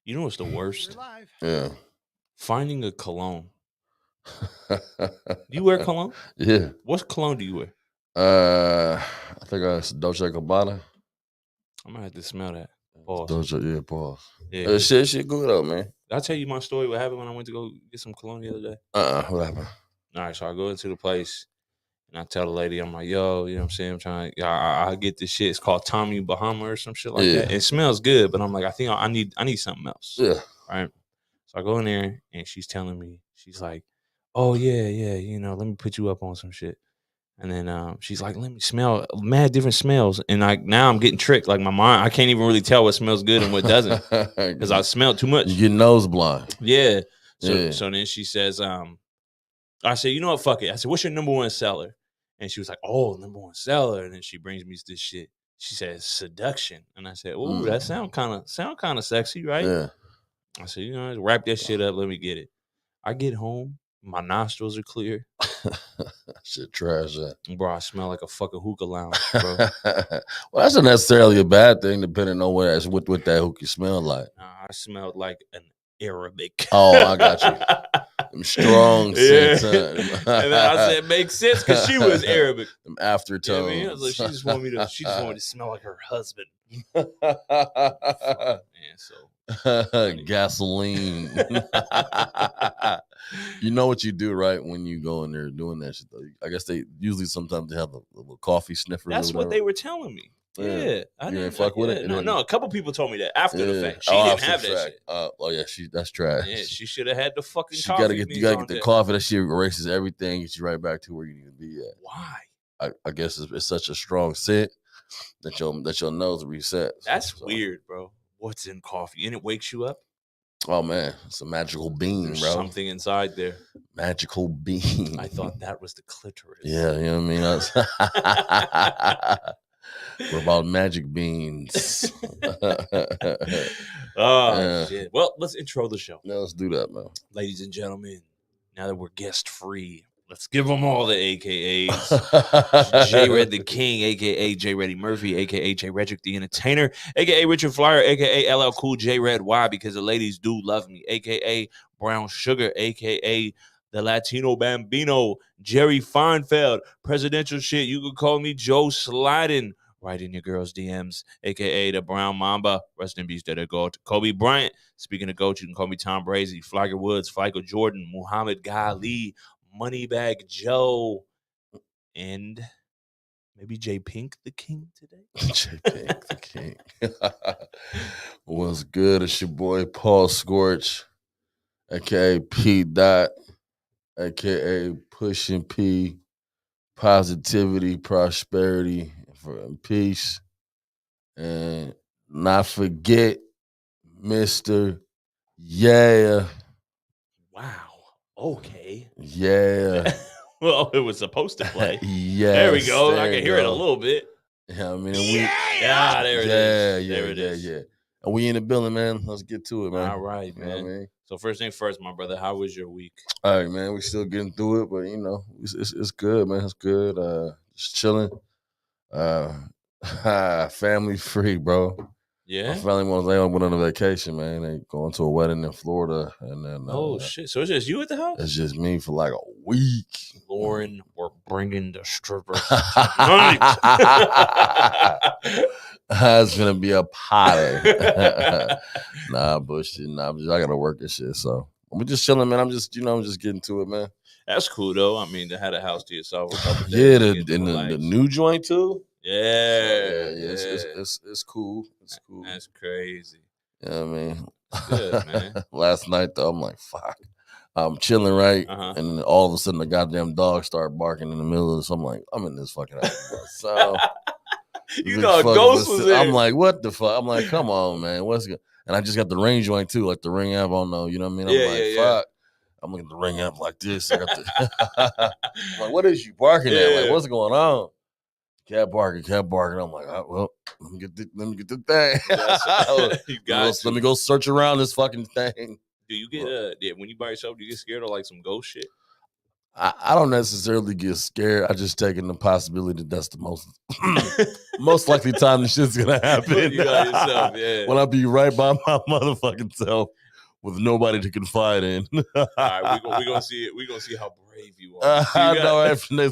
You know what's the worst? Yeah. Finding a cologne. Do you wear cologne? Yeah. What cologne do you wear? I think it's Dolce & Gabbana. I'm gonna have to smell that. It's Pause. Dolce, yeah, pause. Yeah, Shit good though, man. did I tell you my story? What happened when I went to go get some cologne the other day? What happened? All right, so I go into the place and I tell the lady, I'm like, yo, you know what I'm saying? I'm trying to, I get this shit. It's called Tommy Bahama or some shit like that. Yeah. It smells good, but I'm like, I think I need something else. Yeah. Right. So I go in there and she's telling me, she's like, oh yeah, you know, let me put you up on some shit. And then she's like, let me smell mad different smells. And now I'm getting tricked. Like my mind, I can't even really tell what smells good and what doesn't. Because I smelled too much. You get nose blind. Yeah. So then she says, I said, you know what, fuck it. I said, what's your number one seller? And she was like, oh, number one seller. And then she brings me this shit. She says, seduction. And I said, oh, that sound kind of sexy, right? Yeah. I said, you know, wrap that shit up. Let me get it. I get home. My nostrils are clear. Shit trash that. Bro, I smell like a fucking hookah lounge, bro. Well, that's not necessarily a bad thing, depending on what that hookah smell like. Nah, I smelled like an Arabic. Oh, I got you. Them strong scents. And then I said, makes sense because she was Arabic. Them aftertones. Yeah, I mean, I was like, she just wanted me to smell like her husband. Man, so gasoline. You know what you do, right? When you go in there doing that shit, though. I guess sometimes they have a little coffee sniffer. That's what they were telling me. Yeah, I didn't fuck with it. No, a couple people told me that after the fact. She didn't have that shit. Oh yeah, that's trash. Yeah, she should have had the fucking. You coffee. You gotta get the coffee. That shit erases everything. Gets you right back to where you need to be at. Why? I guess it's such a strong scent that your nose resets. That's weird, bro. What's in coffee? And it wakes you up? Oh man, it's a magical bean, There's bro. Something inside there. Magical bean. I thought that was the clitoris. Yeah, you know what I mean? What about magic beans? Shit. Well, let's intro the show. Yeah, let's do that, man. Ladies and gentlemen, now that we're guest free, let's give them all the AKAs. J Red the King, aka J Reddy Murphy, aka J Redrick the Entertainer, aka Richard Flyer, aka LL Cool J Red. Why? Because the ladies do love me, aka Brown Sugar, aka the Latino Bambino, Jerry Feinfeld, presidential shit. You could call me Joe Sliden. Right in your girls' DMs, a.k.a. the Brown Mamba. Rest in peace to the GOAT. Kobe Bryant. Speaking of GOAT, you can call me Tom Brady, Flagger Woods, Michael Jordan, Muhammad Ghali, Moneybag Joe, and maybe J Pink the King today. J Pink the King. What's good? It's your boy Paul Scorch, a.k.a. P. Dot, a.k.a. Pushing P. Positivity, prosperity, and peace. And not forget Mr. Yeah. Wow. Okay. Yeah. Well, it was supposed to play. Yeah. There we go. I can hear it a little bit. Yeah, I mean, there it is. There it is. Yeah. And we in the building, man. Let's get to it, man. All right, man. You know what I mean? So first thing first, my brother, how was your week? All right, man. We still getting through it, but you know, it's good, man. It's good. Just chilling. Family free, bro. Yeah. My family went on a vacation, man. They going to a wedding in Florida, and then shit. So it's just you at the house? It's just me for like a week. Lauren, we're bringing the strippers. It's gonna be a party. Nah, bullshit. Nah, I gotta work and shit. So I'm just chilling, man. I'm just getting to it, man. That's cool though. I mean, to have a house to yourself. Yeah, the new joint too. Yeah, it's cool. It's cool. That's crazy. Yeah, you know what I mean, it's good, man. Last night though, I'm like, fuck. I'm chilling, right? And then all of a sudden, the goddamn dog start barking in the middle of this. I'm like, I'm in this fucking house. So you know, a ghost was there. I'm like, what the fuck? I'm like, come on, man. What's good? And I just got the Ring joint too, like the Ring app. I don't know, you know what I mean? I'm like, fuck. I'm looking at the Ring app like this. I got the I'm like, what is you barking at? Like, what's going on? Cat barking. I'm like, well, let me get the thing. Let me go search around this fucking thing. Do you get when you by yourself? Do you get scared of like some ghost shit? I don't necessarily get scared. I just take in the possibility that that's the most likely time the shit's gonna happen. You got yourself, yeah. When I be right by my motherfucking self with nobody to confide in. All right, we gonna see it. We gonna see how brave you are. I know. After do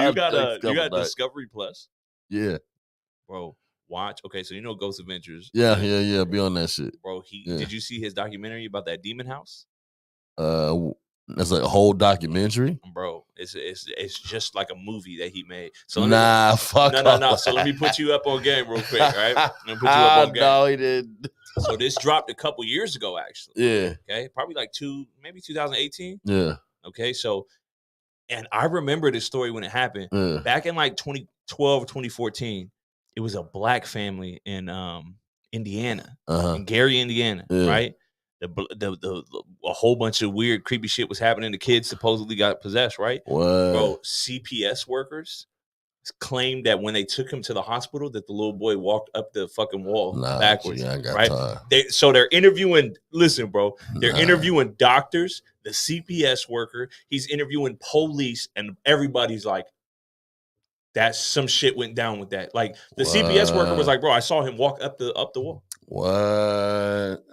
you got Discovery Plus? Yeah, bro. Watch. Okay, so you know Ghost Adventures. Yeah. Be on that shit, bro. Did you see his documentary about that demon house? That's like a whole documentary, bro. It's just like a movie that he made. So fuck. No. So let me put you up on game real quick, right? Let me put you up on game. No, he didn't. So this dropped a couple years ago, actually. Yeah. Okay, probably like maybe 2018. Yeah. Okay, so, and I remember this story when it happened back in like 2012, 2014. It was a black family in Indiana, in Gary, Indiana, right? A whole bunch of weird, creepy shit was happening. The kids supposedly got possessed, right? What? Bro, CPS workers claimed that when they took him to the hospital, that the little boy walked up the fucking wall backwards, right? So they're interviewing. Listen, bro, they're interviewing doctors, the CPS worker. He's interviewing police, and everybody's like, "That's some shit went down with that." Like the CPS worker was like, "Bro, I saw him walk up the wall." What?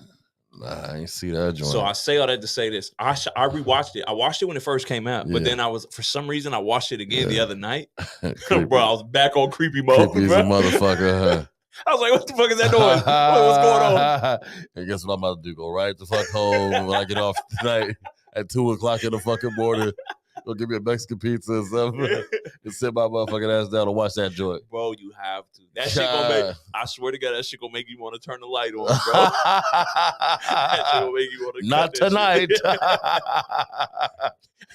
Nah, I ain't see that joint. So I say all that to say this. I rewatched it. I watched it when it first came out, but then for some reason, I watched it again the other night. Bro, I was back on creepy mode. Creepy as a motherfucker, huh? I was like, what the fuck is that doing? What's going on? And guess what I'm about to do? Go right the fuck home when I get off tonight at 2:00 in the fucking morning. Go give me a Mexican pizza or something and sit my motherfucking ass down and watch that joint. Bro, you have to. That shit gonna make, I swear to God, that shit gonna make you want to turn the light on, bro. That shit gonna make you want to not tonight.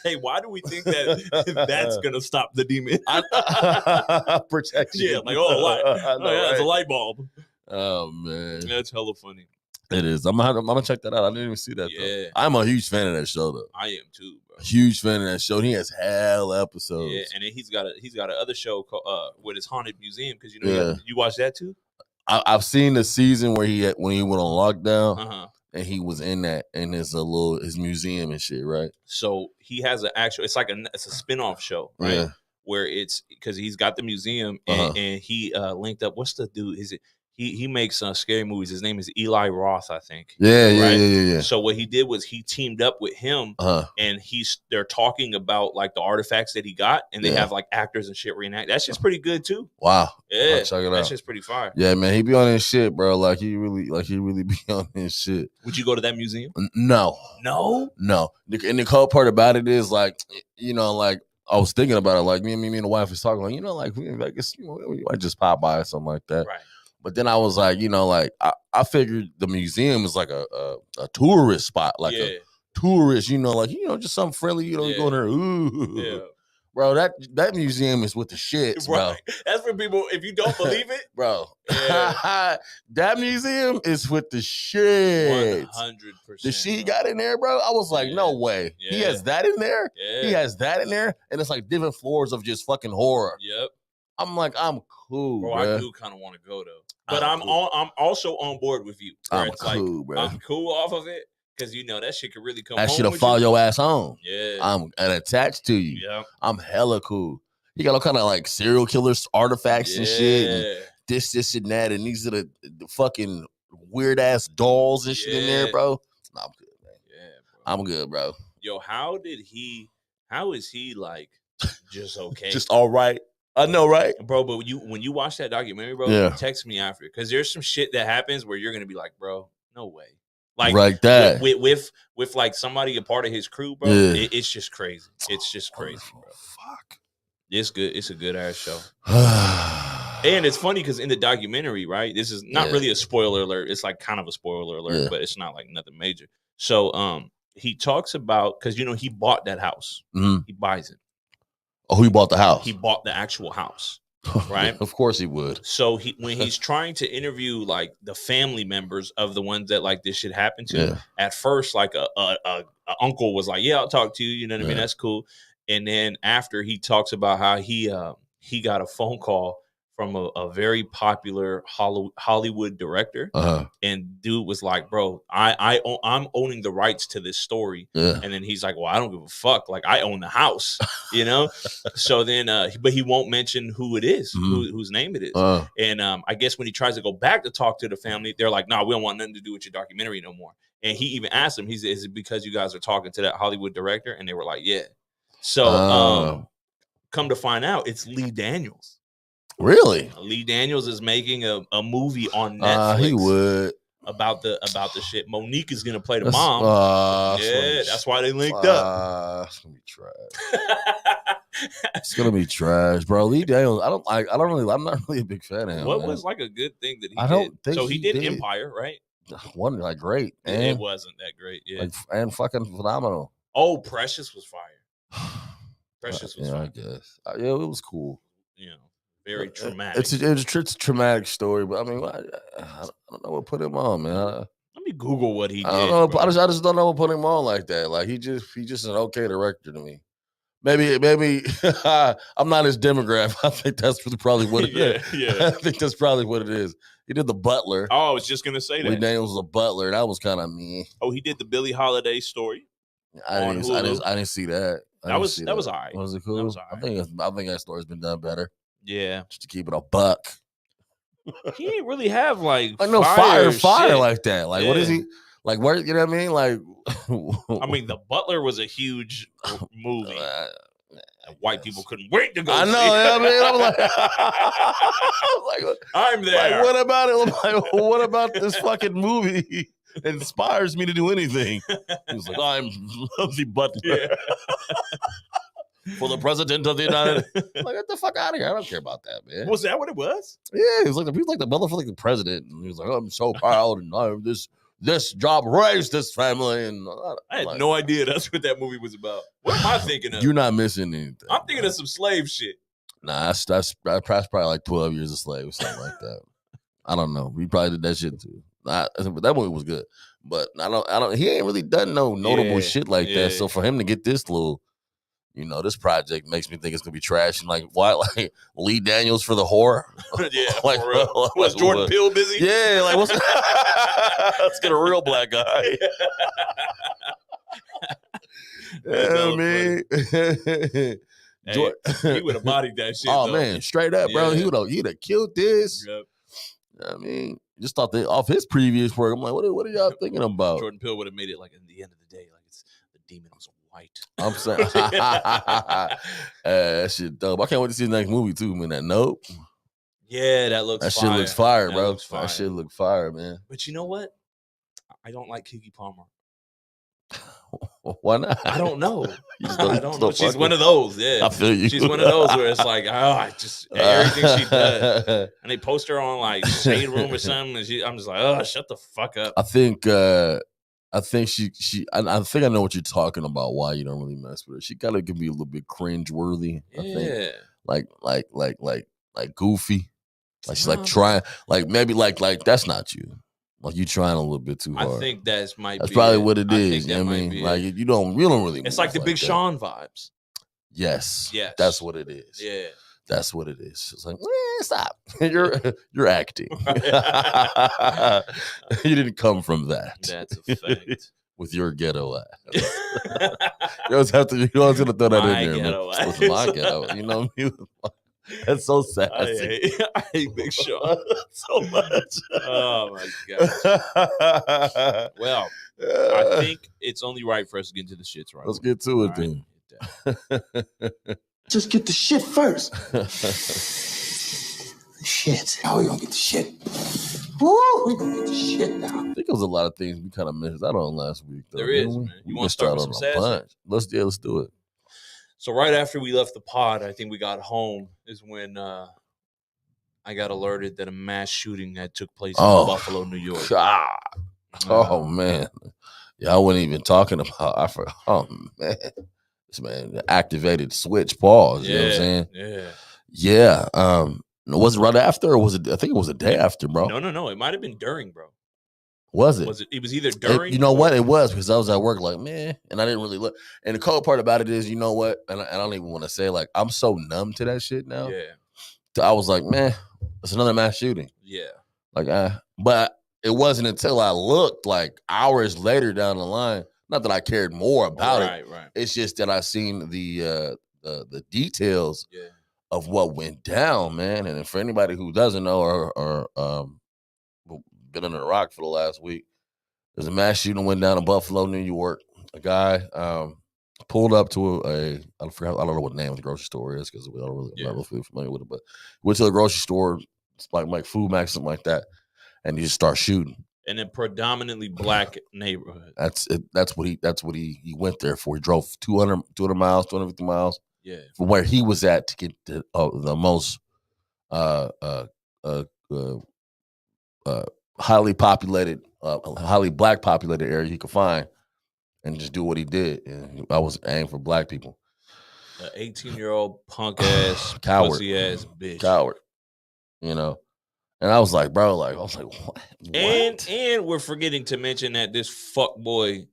Hey, why do we think that that's gonna stop the demon? Protection. Yeah, like, light. It's a light bulb. Oh man. That's hella funny. It is. I'm gonna check that out. I didn't even see that. Yeah. Though. I'm a huge fan of that show though. I am too, bro. Huge fan of that show. He has hell episodes. Yeah, and then he's got a other show called with his haunted museum, because you watch that too. I've seen the season where when he went on lockdown, and he was in his museum and shit, right? So he has it's a spinoff show, right? Yeah. Where it's because he's got the museum and he linked up. What's the dude? Is it? He makes scary movies. His name is Eli Roth, I think. Yeah. So what he did was he teamed up with him, and they're talking about like the artifacts that he got, and they have like actors and shit reenact. That shit's pretty good too. Wow. Yeah, check it out. That shit's pretty fire. Yeah, man, he be on his shit, bro. Like he really be on his shit. Would you go to that museum? No. And the cool part about it is like, like I was thinking about it, like me and the wife was talking, like, like I guess we might just pop by or something like that. Right. But then I was like, like I figured the museum is like a tourist spot, like a tourist, like just something friendly, you go in there, ooh. Yeah. Bro, that museum is with the shits, bro. That's for people, if you don't believe it. Bro. Yeah. That museum is with the shit. 100%. The shit he got in there, bro. I was like, no way. Yeah. He has that in there? Yeah. He has that in there? And it's like different floors of just fucking horror. Yep. I'm like, I'm cool, bro. I do kind of want to go though, but I'm also on board with you. I'm cool, bro. I'm cool off of it because that shit could really come. That shit'll follow your ass home. Yeah, I'm attached to you. Yeah, I'm hella cool. You got all kind of like serial killers artifacts and shit, and this and that, and these are the fucking weird ass dolls and shit in there, bro. Nah, I'm good, man. Yeah, bro. I'm good, bro. Yo, how is he like just okay? Just all right. I know, right, bro? But when you watch that documentary, bro, text me after, because there's some shit that happens where you're gonna be like, bro, no way, like that with like somebody a part of his crew, bro. Yeah. It's just crazy. It's just crazy, bro. Fuck, it's good. It's a good ass show. And it's funny because in the documentary, right, this is not really a spoiler alert. It's like kind of a spoiler alert, but it's not like nothing major. So he talks about, because he bought that house. Mm-hmm. He buys it. Oh, he bought the house? He bought the actual house, right? Of course he would. So when he's trying to interview like the family members of the ones that like this shit happened to, at first like a uncle was like, "Yeah, I'll talk to you." You know what I mean? That's cool. And then after he talks about how he got a phone call from a very popular Hollywood director, and dude was like, "Bro, I'm owning the rights to this story." Yeah. And then he's like, "Well, I don't give a fuck. Like, I own the house, you know." So then, but he won't mention who it is, whose name it is. And I guess when he tries to go back to talk to the family, they're like, "Nah, we don't want nothing to do with your documentary no more." And he even asked him, "Is it because you guys are talking to that Hollywood director?" And they were like, "Yeah." So come to find out, it's Lee Daniels. Really? Lee Daniels is making a movie on Netflix. He would. About the shit. Monique is gonna play the mom. Yeah, that's why they linked up. It's gonna be trash. It's gonna be trash, bro. Lee Daniels, I'm not really a big fan of him. What was like a good thing that he did? I don't think so. He did Empire, right? One like great. And it wasn't that great. Yeah, like, and fucking phenomenal. Oh, Precious was fire. Precious was fire. I guess. Yeah, it was cool. You know. Very traumatic. It's a traumatic story, but I mean, I don't know what put him on, man. Let me Google what he did. I don't know. I just don't know what put him on like that. Like he just an okay director to me. Maybe I'm not his demographic. I think that's probably what it is. Yeah. I think that's probably what it is. He did The Butler. Oh, I was just gonna say that. Lee Daniels was a butler. That was kind of me. Oh, he did the Billie Holiday story. I didn't see that. That was all right. Was it cool? That was all right. I think that story's been done better. Yeah, just to keep it a buck. He didn't really have like fire like that. Like what is he like? Where you know what I mean? Like, I mean, The Butler was a huge movie. White people couldn't wait to go. I know. I mean, I'm like, I'm there. Like, what about it? Like, what about this fucking movie? It inspires me to do anything. He was like, I'm the Butler. Yeah. For the president of the United States. Like, get the fuck out of here. I don't care about that, man. Was that what it was? Yeah, he was like the mother for like the president. And he was like, I'm so proud and I have this job raised this family. And I had no idea that's what that movie was about. What am I thinking of? You're not missing anything. I'm thinking of some slave shit. Nah, that's probably like 12 years a slave or something like that. I don't know. We probably did that shit too. That movie was good. But I don't he ain't really done no notable shit like that. So for him to get this little, you know, this project makes me think it's gonna be trash. And like, why, like Lee Daniels for the horror? Yeah, like, for real. Was Jordan Peele busy? Yeah, like what's let's get a real black guy. Yeah, man. He would have bodied that shit. Oh though. Man, straight up, bro. He'd have killed this. Yep. I mean, just thought that off his previous work. I'm like, what are y'all thinking about? Jordan Peele would have made it like in the end of the day, like the demon was white. I'm saying that shit dope. I can't wait to see the next movie too, man. That Nope. Yeah, that looks fire. Shit looks fire, bro. Fire. That shit look fire, man. But you know what? I don't like Keke Palmer. Why not? I don't know. I don't know. She's one of those. Yeah, I feel you. She's one of those where it's like, I just everything she does, and they post her on like Shade Room or something, and I'm just like, shut the fuck up. I think I think I know what you're talking about. Why you don't really mess with her? She kind of can be a little bit cringe worthy. Yeah. I think like goofy. Like she's like trying, like maybe like that's not you. Like you trying a little bit too hard. I think that's probably what it is. You know what I mean? Like you don't really. It's like the Big Sean vibes. Yes. That's what it is. Yeah. That's what it is. It's like, stop. You're acting. You didn't come from that. That's a fact. With your ghetto ass. You always gonna throw that in there, man. With my ghetto. You know what I mean? That's so sassy. I hate Big Sean so much. Oh my god. Well, I think it's only right for us to get into the shits right. Let's get to it then. Just get the shit first. Shit. Now we're gonna get the shit. Woo! We're gonna get the shit now. I think there was a lot of things we kind of missed out on last week, though. There is, man. You want to start with some sass? Let's do it. So right after we left the pod, I think we got home is when I got alerted that a mass shooting had took place in Buffalo, New York. God. Oh man. Yeah, I wasn't even talking about. I forgot. Oh man. This man activated switch pause. You know what I'm saying? Yeah. Yeah. Was it right after or was it? I think it was a day after, bro. No. It might have been during, bro. Was it? It was either during. You know what? It was because I was at work like, man, and I didn't really look. And the cold part about it is, you know what? And I don't even want to say, like, I'm so numb to that shit now. Yeah. I was like, man, it's another mass shooting. Yeah. Like, but it wasn't until I looked like hours later down the line. Not that I cared more about it. Right. It's just that I seen the details Yeah. of what went down, man. And for anybody who doesn't know or been under a rock for the last week, there's a mass shooting went down in Buffalo, New York. A guy pulled up to I don't know what the name of the grocery store is because we don't really not really familiar with it, but went to the grocery store, like Food Max, something like that, and he just started shooting. In a predominantly black neighborhood. That's what he went there for. He drove 200 miles, 250 miles. Yeah. From where he was at to get to the most highly populated, highly black populated area he could find, and just do what he did. And I was aimed for black people. An 18-year-old punk ass, coward, pussy ass bitch, coward. You know, and I was like, bro, what? And we're forgetting to mention that this fuck boy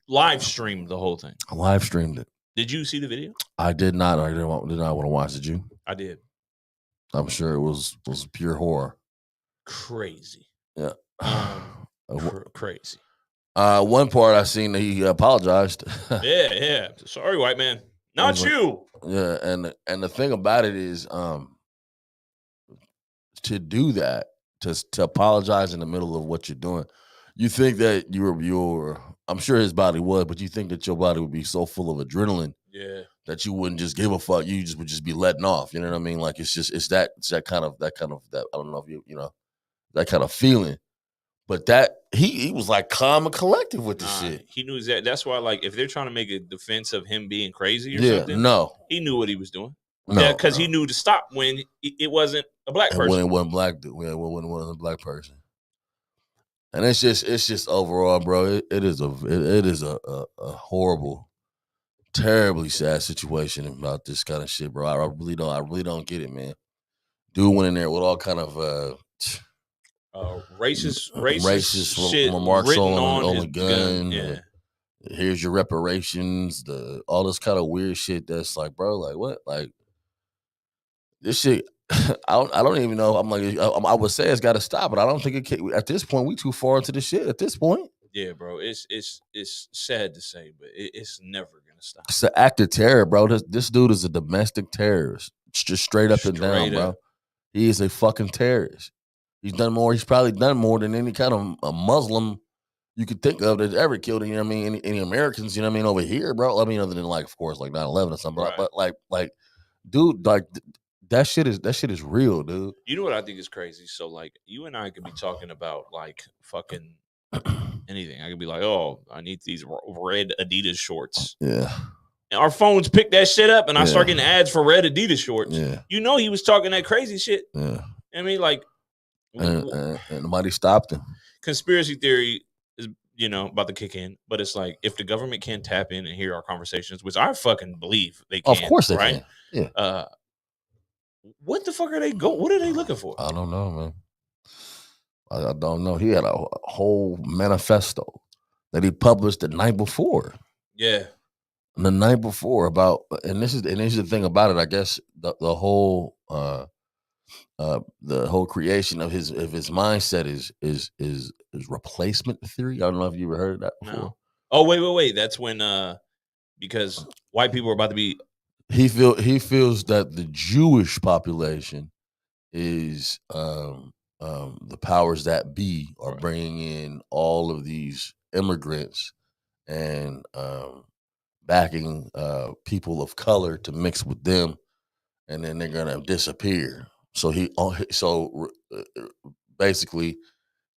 live streamed the whole thing. I live streamed it. Did you see the video? I did not. I did not want to watch. Did you? I did. I'm sure it was pure horror. Crazy. Yeah. Crazy. One part I seen that he apologized. Yeah. Sorry, white man. Not you. Yeah, and the thing about it is, to do that, to apologize in the middle of what you're doing, you think that you're I'm sure his body would, but you think that your body would be so full of adrenaline, that you wouldn't just give a fuck. You would just be letting off. You know what I mean? Like it's that kind of I don't know if you know that kind of feeling. But that he was like calm and collective with the shit. He knew that. That's why, like, if they're trying to make a defense of him being crazy or something, he knew what he was doing. Because he knew to stop when it wasn't a black person. When it wasn't black, when it wasn't a black person. And it's just overall, bro. It is a horrible, terribly sad situation about this kind of shit, bro. I really don't get it, man. Dude went in there with all kind of racist shit remarks on the gun. Yeah. Here's your reparations. All this kind of weird shit. That's like, bro, like what? Like this shit. I don't even know. I'm like, I would say it's got to stop, but I don't think it can. At this point, we too far into the shit. At this point, yeah, bro, it's sad to say, but it's never gonna stop. It's an act of terror, bro. This dude is a domestic terrorist, just straight up and down, bro. He is a fucking terrorist. He's probably done more than any kind of a Muslim you could think of that ever killed, you know what I mean, any Americans, you know what I mean, over here, bro. I mean, other than like, of course, like 9/11 or something, right. But like, dude, like that shit is real, dude. You know what I think is crazy? So like, you and I could be talking about like fucking anything. I could be like, oh, I need these red Adidas shorts. Yeah. And our phones pick that shit up, and I start getting ads for red Adidas shorts. Yeah. You know, he was talking that crazy shit. Yeah. I mean, like, and nobody stopped him. Conspiracy theory is, about to kick in, but it's like if the government can't tap in and hear our conversations, which I fucking believe they can. Of course they right? can. Yeah. What the fuck are they What are they looking for? I don't know, man. I don't know. He had a whole manifesto that he published the night before. Yeah. The night before about, and this is the thing about it. I guess the whole creation of his mindset is replacement theory. I don't know if you ever heard of that before. No. Oh wait. That's when because white people are about to be. He feels that the Jewish population is the powers that be are bringing in all of these immigrants and backing people of color to mix with them, and then they're gonna disappear. So basically,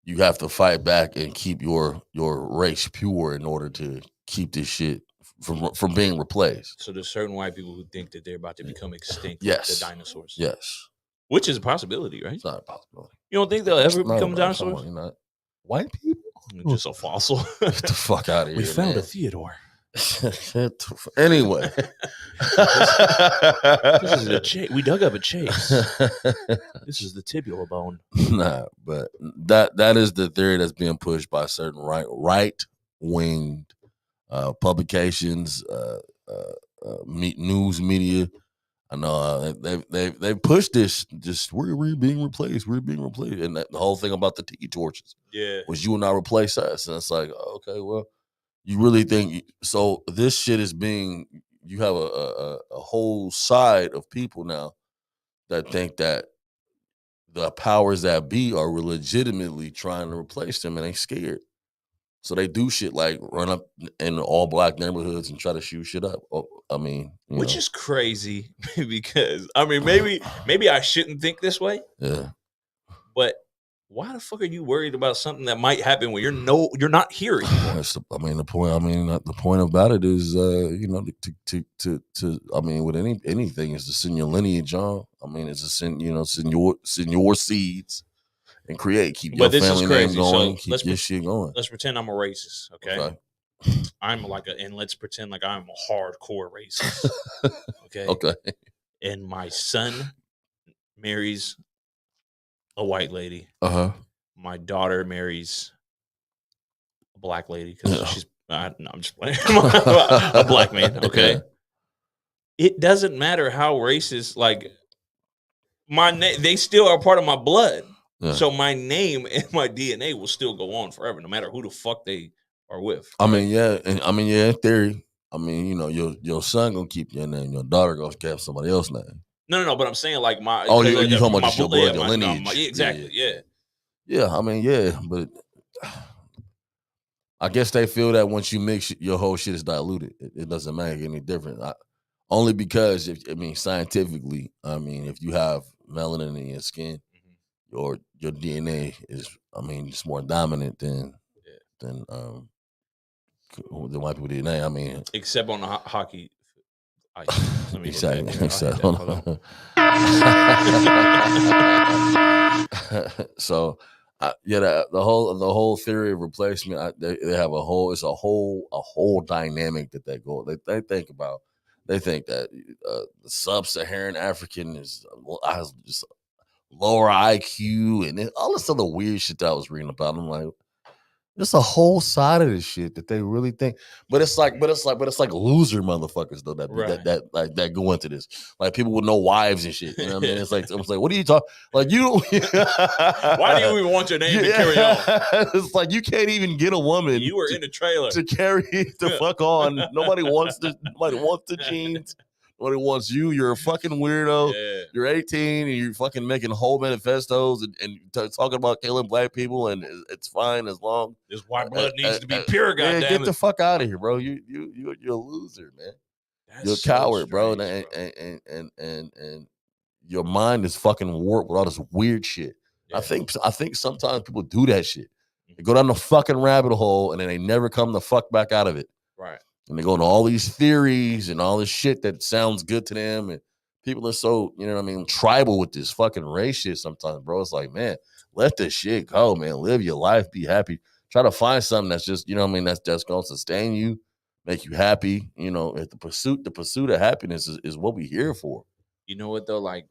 you have to fight back and keep your race pure in order to keep this shit from being replaced. So there's certain white people who think that they're about to become extinct, yes, like the dinosaurs. Yes, which is a possibility, right? It's not a possibility. You don't think they'll ever become dinosaurs? White people, just a fossil. Get the fuck out of here. We found a Theodore. Anyway, this is a chase. We dug up a chase. This is the tibial bone. Nah, but that is the theory that's being pushed by certain right-winged publications, news media. I know they pushed this. Just we're being replaced. We're being replaced, and the whole thing about the tiki torches was you and I replace us, and it's like, okay, well, you really think so? This shit is being. You have a whole side of people now that think that the powers that be are legitimately trying to replace them, and they scared. So they do shit like run up in all black neighborhoods and try to shoot shit up. I mean, which is crazy because I mean, maybe I shouldn't think this way. Yeah. But why the fuck are you worried about something that might happen when you're not here anymore? The point about it is, to I mean, with anything is to send your lineage on. I mean, it's to send your seeds. And keep your family name going, keep your shit going. Let's pretend I'm a racist, okay? I'm and let's pretend like I'm a hardcore racist, okay? Okay. And my son marries a white lady. My daughter marries a black lady because she's. No, I'm just playing. A black man, okay? It doesn't matter how racist. Like they still are part of my blood. Yeah. So my name and my DNA will still go on forever, no matter who the fuck they are with. I mean, yeah, in theory. I mean, your son gonna keep your name, your daughter gonna keep somebody else's name. No, but I'm saying like my. Oh, you talking about your blood, your lineage? Exactly, yeah. Yeah, I mean, yeah, but I guess they feel that once you mix, your whole shit is diluted. It doesn't make any difference. Only because scientifically, I mean, if you have melanin in your skin. Or your DNA is, just more dominant than the white people DNA. I mean, except on the hockey ice. Exactly. So, the whole theory of replacement. They have it's a whole dynamic that they go. They think about. They think that the sub-Saharan African has just lower IQ and all this other weird shit that I was reading about. I'm like, there's a whole side of this shit that they really think, but it's like loser motherfuckers though that go into this, like people with no wives and shit. You know what I mean? It's like, I was like, what are you talking? Like you? Why do you even want your name to carry on? It's like you can't even get a woman. You were in a trailer to carry the fuck on. Nobody wants the jeans. Nobody wants you. You're a fucking weirdo. Yeah. You're 18 and you're fucking making whole manifestos and talking about killing black people, and it's fine as long. This white blood needs to be pure. Goddamn, get the fuck out of here, bro. You're a loser, man. You're a coward, bro. And your mind is fucking warped with all this weird shit. Yeah. I think sometimes people do that shit. They go down the fucking rabbit hole and then they never come the fuck back out of it. Right. And they go into all these theories and all this shit that sounds good to them. And people are so, tribal with this fucking race shit sometimes, bro. It's like, man, let this shit go, man. Live your life. Be happy. Try to find something that's just, that's going to sustain you, make you happy. The pursuit of happiness is what we're here for. You know what, though? Like,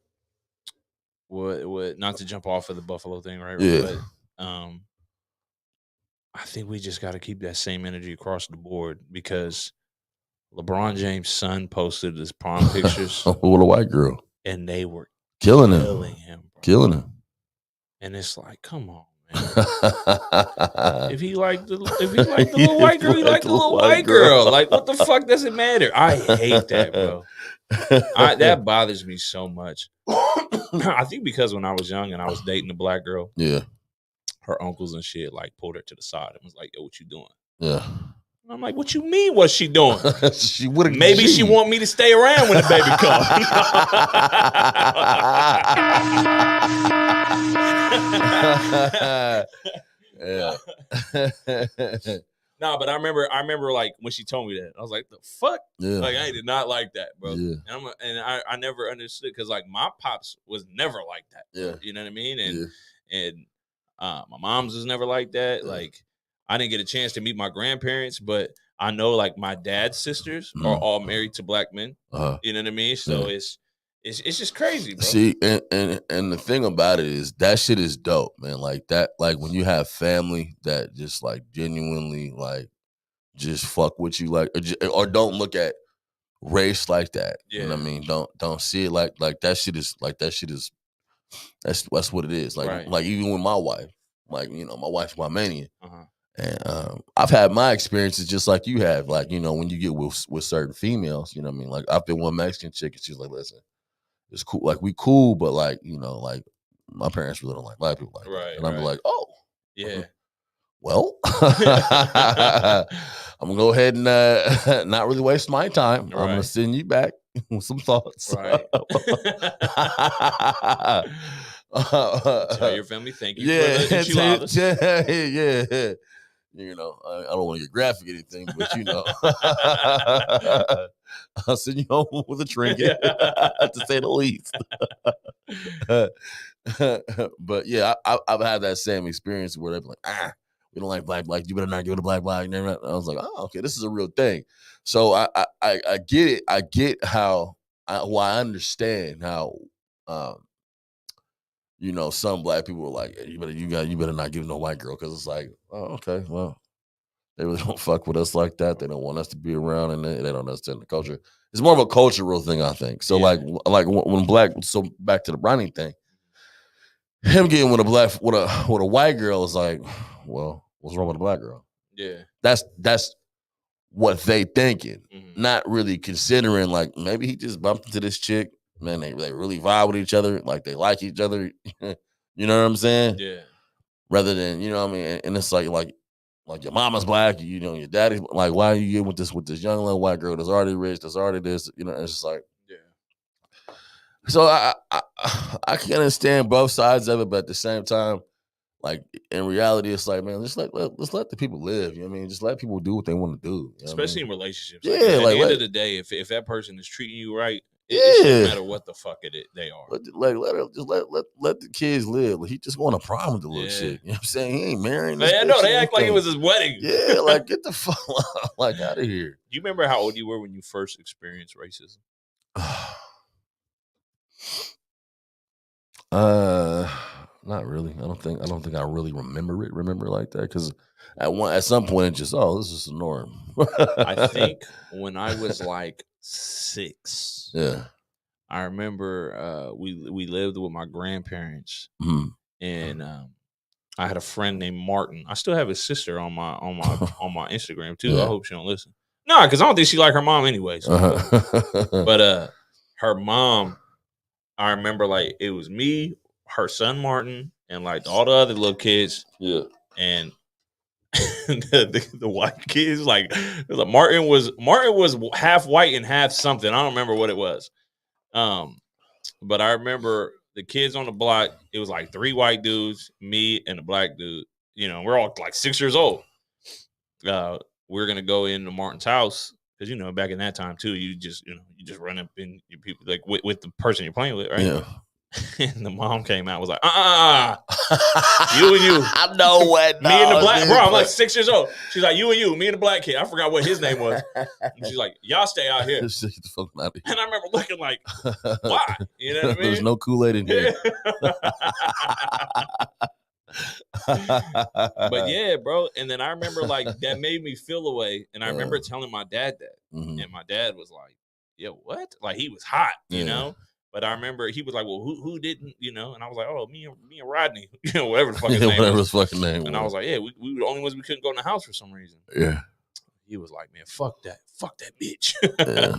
what not to jump off of the Buffalo thing, right? Yeah. But, I think we just got to keep that same energy across the board, because LeBron James' son posted his prom pictures with a white girl, and they were killing him, bro. Killing him. And it's like, come on, man. if he liked the little white girl, he liked the little white girl. Like, what the fuck does it matter? I hate that, bro. That bothers me so much. I think because when I was young and I was dating a black girl, yeah, her uncles and shit like pulled her to the side and was like, "Yo, what you doing?" Yeah. And I'm like, "What you mean? What's she doing?" She would have. Maybe she want me to stay around when the baby comes. Yeah. Nah, but I remember like when she told me that, I was like, "The fuck?" Yeah. Like, I did not like that, bro. Yeah. And I never understood, because like my pops was never like that. Yeah. You know what I mean? And my mom's was never like that. Yeah. Like, I didn't get a chance to meet my grandparents, but I know like my dad's sisters are all married to black men. You know what I mean? So it's just crazy, bro. See, and the thing about it is that shit is dope, man. Like that, like when you have family that just like genuinely like just fuck with you, like or don't look at race like that. Yeah. You know what I mean? Don't see it like that shit is that's what it is. Like even with my wife, like, you know, my wife's Wymanian. And I've had my experiences just like you have, like, you know, when you get with certain females, you know what I mean? Like I've been one Mexican chick and she's like, listen, it's cool, like we cool, but like, you know, like my parents really don't like black people like that. And I'm like, oh. Yeah. Well, I'm gonna go ahead and not really waste my time. I'm gonna send you back with some thoughts. Right. Tell your family thank you for the enchiladas. Yeah. You know, I don't want to get graphic or anything, but you know, I'll send you home with a trinket, to say the least. But yeah, I've had that same experience where they're like, we don't like black. You better not give it a black. And I was like, oh, okay, this is a real thing. So I get it. I get how. I understand how. You know, some black people are like, you better not give no white girl, because it's like, oh, okay, well, they really don't fuck with us like that. They don't want us to be around, and they don't understand the culture. It's more of a cultural thing, I think. So like when black. So back to the Bronny thing. Him getting with a white girl is like, well, what's wrong with a black girl? Yeah, that's what they thinking, not really considering like maybe he just bumped into this chick, man. They really vibe with each other, like they like each other. You know what I'm saying? Yeah. Rather than, you know what I mean, and it's like your mama's black, you know, your daddy's like, why are you getting with this young little white girl that's already rich, that's already this, you know? It's just like, yeah. So I can understand both sides of it, but at the same time, like in reality, it's like, man, let's let the people live. You know what I mean? Just let people do what they want to do. You know Especially in relationships. Yeah. At the end of the day, if that person is treating you right, it doesn't matter what the fuck they are. Let the kids live. Like, he just going to prom with the little shit. You know what I'm saying? He ain't marrying. I know they act like it was his wedding. Yeah, like get the fuck like out of here. Do you remember how old you were when you first experienced racism? Not really. I don't think I really remember like that, because at some point it just, this is the norm. I think when I was like 6. Yeah. I remember we lived with my grandparents, and I had a friend named Martin. I still have his sister on my Instagram too. Yeah. I hope she don't listen. No, because I don't think she like her mom anyway. So but her mom, I remember like it was me, her son Martin, and like all the other little kids. Yeah. And the white kids, like Martin was half white and half something. I don't remember what it was. But I remember the kids on the block, it was like 3 white dudes, me and a black dude. You know, we're all like 6 years old. We're gonna go into Martin's house, because you know, back in that time too, you just run up in your people like with the person you're playing with, right? Yeah. And the mom came out, was like, you and you. I know what. Me and the black, bro, I'm like 6 years old. She's like, you and you, me and the black kid. I forgot what his name was. And she's like, y'all stay out here. And I remember looking like, why? You know what I mean? There's no Kool-Aid in here. But yeah, bro. And then I remember like that made me feel away. And I remember telling my dad that. And my dad was like, yeah, what? Like he was hot, you know? But I remember he was like, well, who didn't, you know? And I was like, oh, me and Rodney, you know, whatever the fuck his name whatever was. his fucking name and I was like, yeah, we were the only ones we couldn't go in the house for some reason. Yeah. He was like, man, fuck that bitch. Yeah.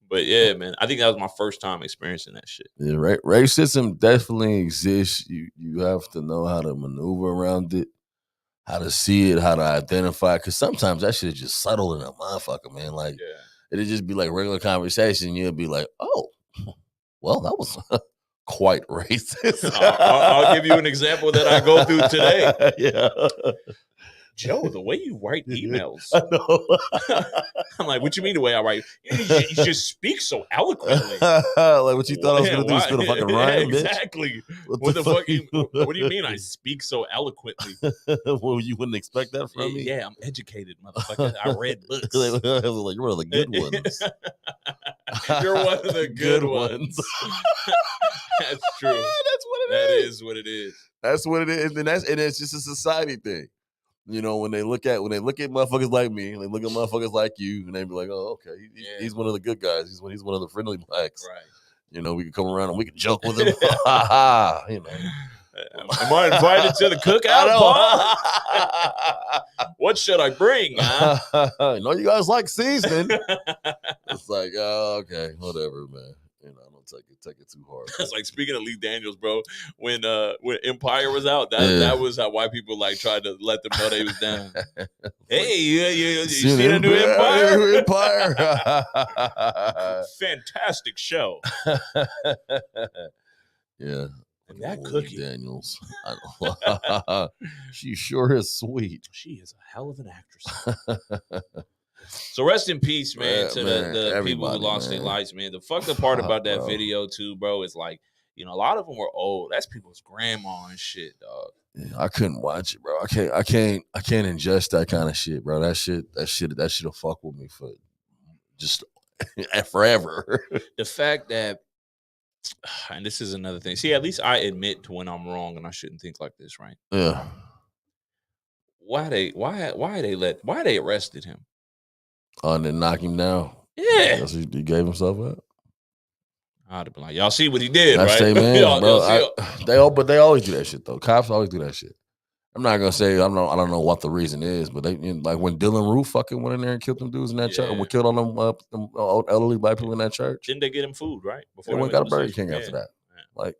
But yeah, man, I think that was my first time experiencing that shit. Yeah, racism definitely exists. You have to know how to maneuver around it, how to see it, how to identify. Because sometimes that shit is just subtle in a motherfucker, man. Like, it'll just be like regular conversation. You'll be like, oh, well, that was quite racist. I'll give you an example that I go through today. Yeah. Joe, the way you write emails. I know. I'm like, what you mean the way I write? You just speak so eloquently. Like what you thought I was going to do is spit a fucking rhyme, bitch? Exactly. What the fuck? What do you mean I speak so eloquently? Well, you wouldn't expect that from me? Yeah, I'm educated, motherfucker. I read books. Like, you're one of the good ones. You're one of the good ones. That's true. That's what it is. That is what it is. That's what it is. And it's just a society thing. You know, when they look at motherfuckers like me, and they look at motherfuckers like you, and they be like, "Oh, okay, he's one of the good guys. He's one of the friendly blacks." Right. You know, we can come around and we can joke with him. You know, am I invited to the cookout, Paul? What should I bring? Huh? No, you guys like seasoning. It's like, oh, okay, whatever, man. You know, I don't take it too hard. It's like, speaking of Lee Daniels, bro, when Empire was out, that was how white people like tried to let them know they was down. Hey, you seen the new Empire? Empire. Fantastic show. Yeah. And that cookie, Daniels, she sure is sweet. She is a hell of an actress. So rest in peace, man, to the people who lost their lives, man. The fucked up part about that video too, bro, is like, you know, a lot of them were old. That's people's grandma and shit, dog. Yeah, I couldn't watch it, bro. I can't ingest that kind of shit, bro. That shit'll fuck with me for just forever. The fact that, and this is another thing. See, at least I admit to when I'm wrong and I shouldn't think like this, right? Yeah. Why they arrested him? And then knock him down. Yeah. He gave himself up. I'd have been like, y'all see what he did, I right? say, man, bro. They always do that shit though. Cops always do that shit. I'm not gonna say I don't know what the reason is, but they like when Dylan Roof fucking went in there and killed them dudes in that church, we killed all them elderly black people in that church. Didn't they get him food, right? Before they went got a Burger King after that. Yeah.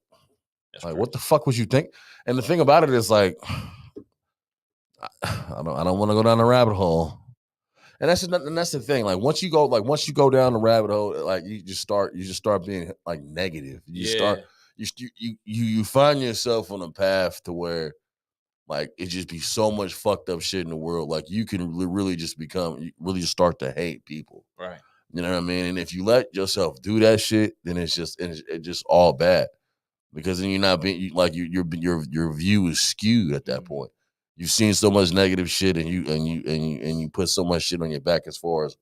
Like what the fuck was you think? And the thing about it is like, I don't want to go down the rabbit hole. And that's the thing. Like once you go down the rabbit hole, like you just start being like negative. You find yourself on a path to where like it just be so much fucked up shit in the world. Like you can really just start to hate people. Right. You know what I mean? And if you let yourself do that shit, then it's just all bad. Because then you're not being your view is skewed at that point. You've seen so much negative shit, and you put so much shit on your back as far as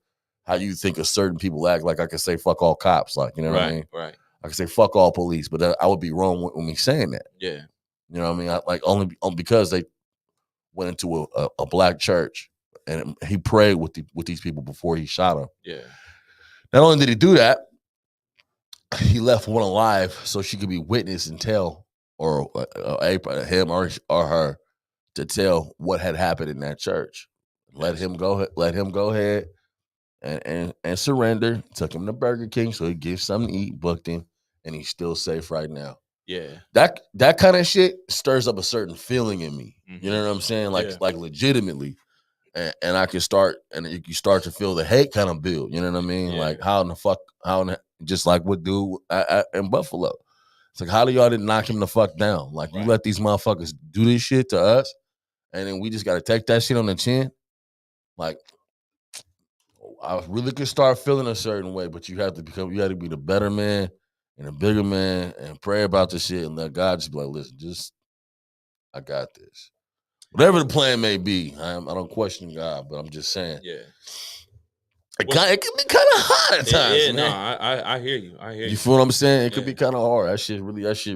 how you think of certain people act. Like I could say fuck all cops, like you know what I mean? Right. I could say fuck all police, but I would be wrong with me saying that. Yeah. You know what I mean? Only because they went into a black church and he prayed with these people before he shot them. Yeah. Not only did he do that, he left one alive so she could be witness and tell, or him or her, to tell what had happened in that church. Let him go ahead and surrender. Took him to Burger King so he gets something to eat, booked him, and he's still safe right now. Yeah. That kind of shit stirs up a certain feeling in me. Mm-hmm. You know what I'm saying? Like legitimately. And I can start, and you start to feel the hate kind of build. You know what I mean? Yeah. Like just like what dude in Buffalo. It's like, how do y'all didn't knock him the fuck down? Like you let these motherfuckers do this shit to us, and then we just got to take that shit on the chin. Like, I really could start feeling a certain way, but you have to be the better man and a bigger man and pray about the shit and let God just be like, listen, I got this. Whatever the plan may be, I don't question God, but I'm just saying. Yeah. It can be kind of hot at times. Yeah, man. no, I hear you. You feel what I'm saying? It could be kind of hard. That shit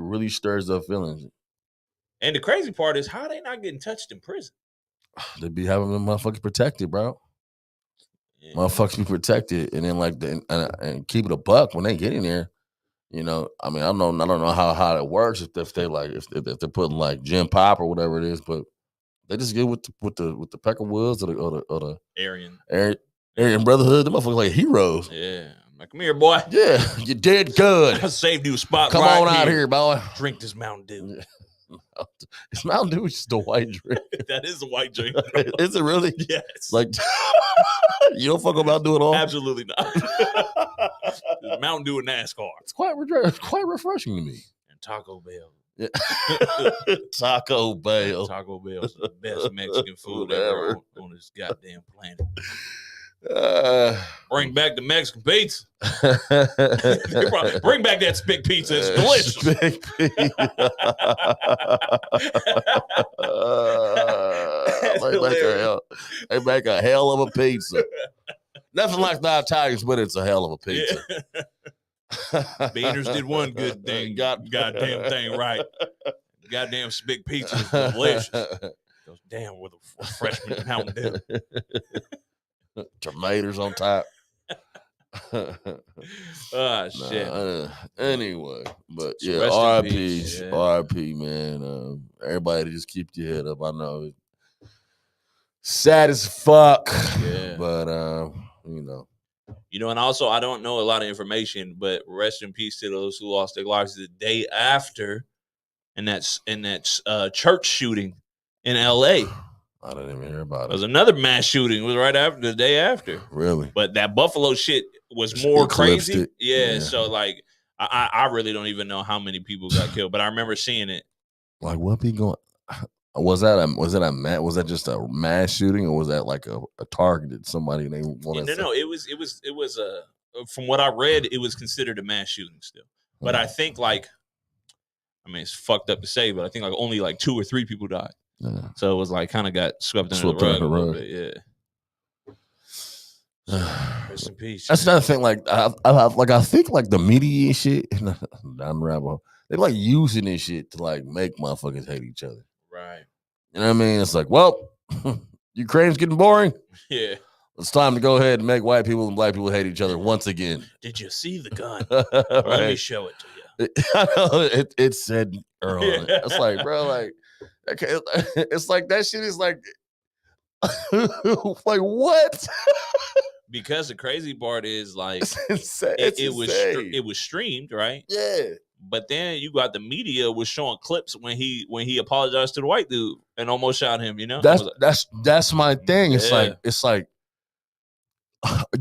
really stirs up feelings. And the crazy part is how they not getting touched in prison. They be having them motherfuckers protected, bro. Yeah. Motherfuckers be protected, and then and keep it a buck when they get in there. You know, I mean, I don't know how that works if they're putting like Jim Pop or whatever it is, but they just get with the Peckerwoods or the Aryan Brotherhood. The motherfuckers like heroes. Yeah, like come here, boy. Yeah, you did good. I saved you a spot. Come on out here, boy. Drink this Mountain Dew. It's Mountain Dew is just a white drink. That is a white drink. Is it really? Yes. Like you don't fuck with Mountain Dew at all? Absolutely not. Mountain Dew and NASCAR. It's quite refreshing to me. And Taco Bell. Yeah. Taco Bell. Taco Bell is the best Mexican food ever on this goddamn planet. Bring back the Mexican pizza. Bring back that spick pizza. It's delicious. Spick pizza. They make a hell of a pizza. Nothing like the Tigers, but it's a hell of a pizza. Yeah. Beaners did one good thing. Goddamn thing right. Goddamn spick pizza is delicious. Goes down with a freshman Mountain Dew. Tomatoes on top. Shit. Anyway, but So yeah, rest in R.I.P. peace, yeah. R.I.P. Man. Everybody just keep your head up. I know it's sad as fuck. Yeah. But you know. You know, and also I don't know a lot of information, but rest in peace to those who lost their lives the day after, and that's in that church shooting in L.A. I didn't even hear about it. There was another mass shooting. It was right after the day after. Really? But that Buffalo shit was more crazy. It. Yeah. So like, I really don't even know how many people got killed, but I remember seeing it. Like, what be going? Was that just a mass shooting, or was that like a targeted somebody they wanted? No. It was from what I read, it was considered a mass shooting still. But I think it's fucked up to say, but I think like only like 2 or 3 people died. Yeah. So it was like kind of got swept under the rug a little bit. Yeah. Rest in peace. That's another thing. Like I think like the media and shit down the rabbit hole, they like using this shit to like make motherfuckers hate each other. Right. You know what I mean? It's like, well, Ukraine's getting boring. Yeah. It's time to go ahead and make white people and black people hate each other once again. Did you see the gun? Right. Let me show it to you. I know it said Earl on it. It's like, bro, like, okay, it's like that shit is like, like what? Because the crazy part is like, it was streamed, right? Yeah. But then you got the media was showing clips when he apologized to the white dude and almost shot him. You know, that's my thing. It's like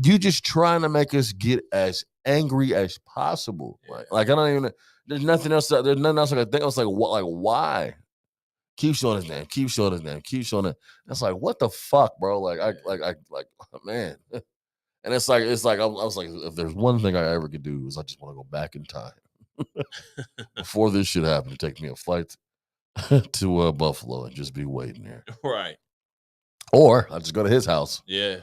you just trying to make us get as angry as possible. Yeah. Like I don't even. There's nothing else. There's nothing else I can think. I was like, what? Like why? Keep showing his name. Keep showing his name. Keep showing it. That's like, what the fuck, bro? Like I man. And it's like I was like, if there's one thing I ever could do is I just want to go back in time before this shit happened. Take me a flight to Buffalo and just be waiting there. Right. Or I just go to his house. Yeah.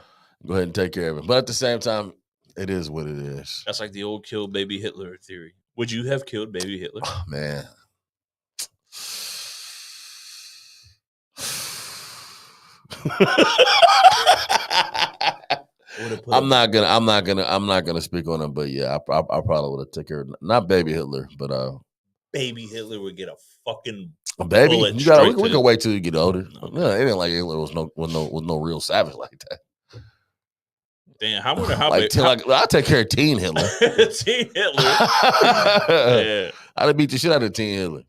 Go ahead and take care of it. But at the same time, it is what it is. That's like the old kill baby Hitler theory. Would you have killed baby Hitler? Oh, man. I'm not gonna speak on him, but yeah, I probably would have taken care of not baby Hitler, but baby Hitler would get a fucking baby. You gotta we can wait till you get older. No, it ain't like Hitler was no real savage like that. Damn, I'll take care of teen Hitler. Teen Hitler. Yeah. I'd have beat the shit out of teen Hitler.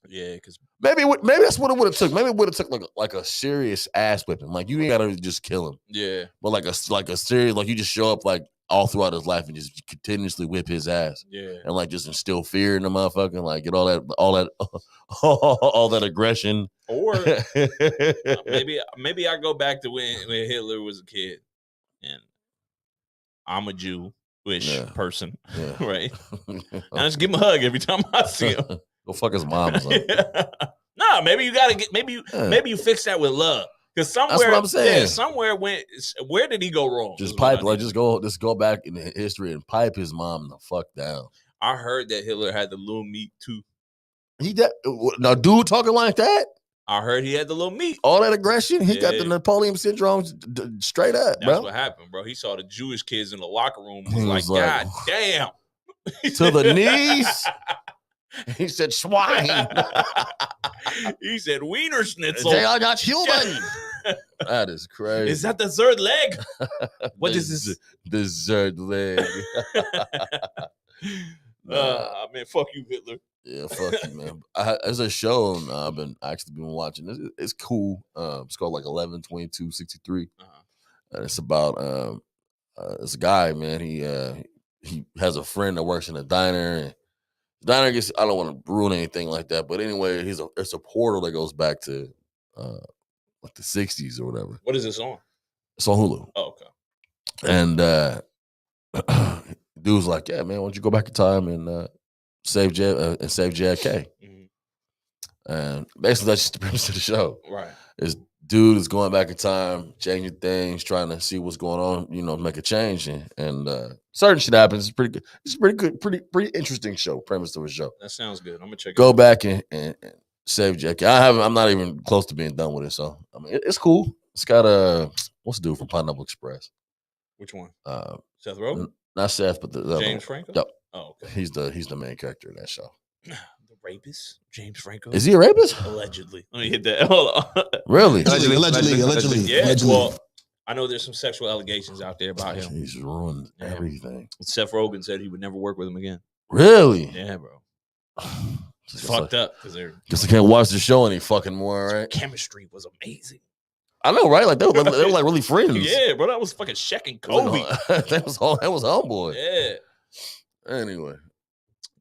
Yeah, because maybe that's what it would have took. Maybe it would have took like a serious ass whipping. Like you ain't gotta just kill him. Yeah, but like a serious, like you just show up like all throughout his life and just continuously whip his ass. Yeah, and like just instill fear in the motherfucker, like get all that aggression. Or maybe I go back to when Hitler was a kid, and I'm a Jewish person, right? I just give him a hug every time I see him. Go fuck his mom or something. Nah, maybe you gotta get maybe you fix that with love. Because somewhere, that's what I'm saying. Somewhere where did he go wrong? Just pipe, like just go back in history and pipe his mom the fuck down. I heard that Hitler had the little meat too. Now, dude talking like that? I heard he had the little meat. All that aggression, he got the Napoleon syndrome straight up, bro. That's what happened, bro. He saw the Jewish kids in the locker room. He was like, God damn. To the knees. He said, swine. He said, wiener schnitzel. They are not human. That is crazy. Is that the third leg? What is this? The third leg. Man, fuck you, Hitler. Yeah, fuck you, man. There's a show I've been watching. It's cool. It's called like 11/22/63. And it's about this guy, man. He has a friend that works in a diner, and the diner gets, I don't want to ruin anything like that, but anyway, it's a portal that goes back to like the 60s or whatever. What is this on? It's on Hulu. Oh, okay. And dude's like, yeah, man, why don't you go back in time and save JFK? Mm-hmm. And basically that's just the premise of the show. Right. Is dude is going back in time, changing things, trying to see what's going on, make a change, and certain shit happens. It's pretty good. It's pretty good, pretty interesting show. Premise of a show. That sounds good. I'm gonna check. Go back and Save Jacket. I'm not even close to being done with it. So I mean, it's cool. It's got what's the dude from Pineapple Express? Which one? Seth Rogen? Not Seth, but the James Franco. Yep. Oh, okay. He's the main character in that show. The rapist, James Franco. Is he a rapist? Allegedly. Let me hit that. Hold on. Really? Allegedly. Yeah. Allegedly. Well, I know there's some sexual allegations out there about him. He's ruined everything. Seth Rogen said he would never work with him again. Really? Yeah, bro. It's fucked up because they're. Guess I can't watch the show any fucking more, right? Chemistry was amazing. I know, right? Like they were like really friends. Yeah, bro. That was fucking Shaq and Kobe. That was homeboy. Yeah. Anyway.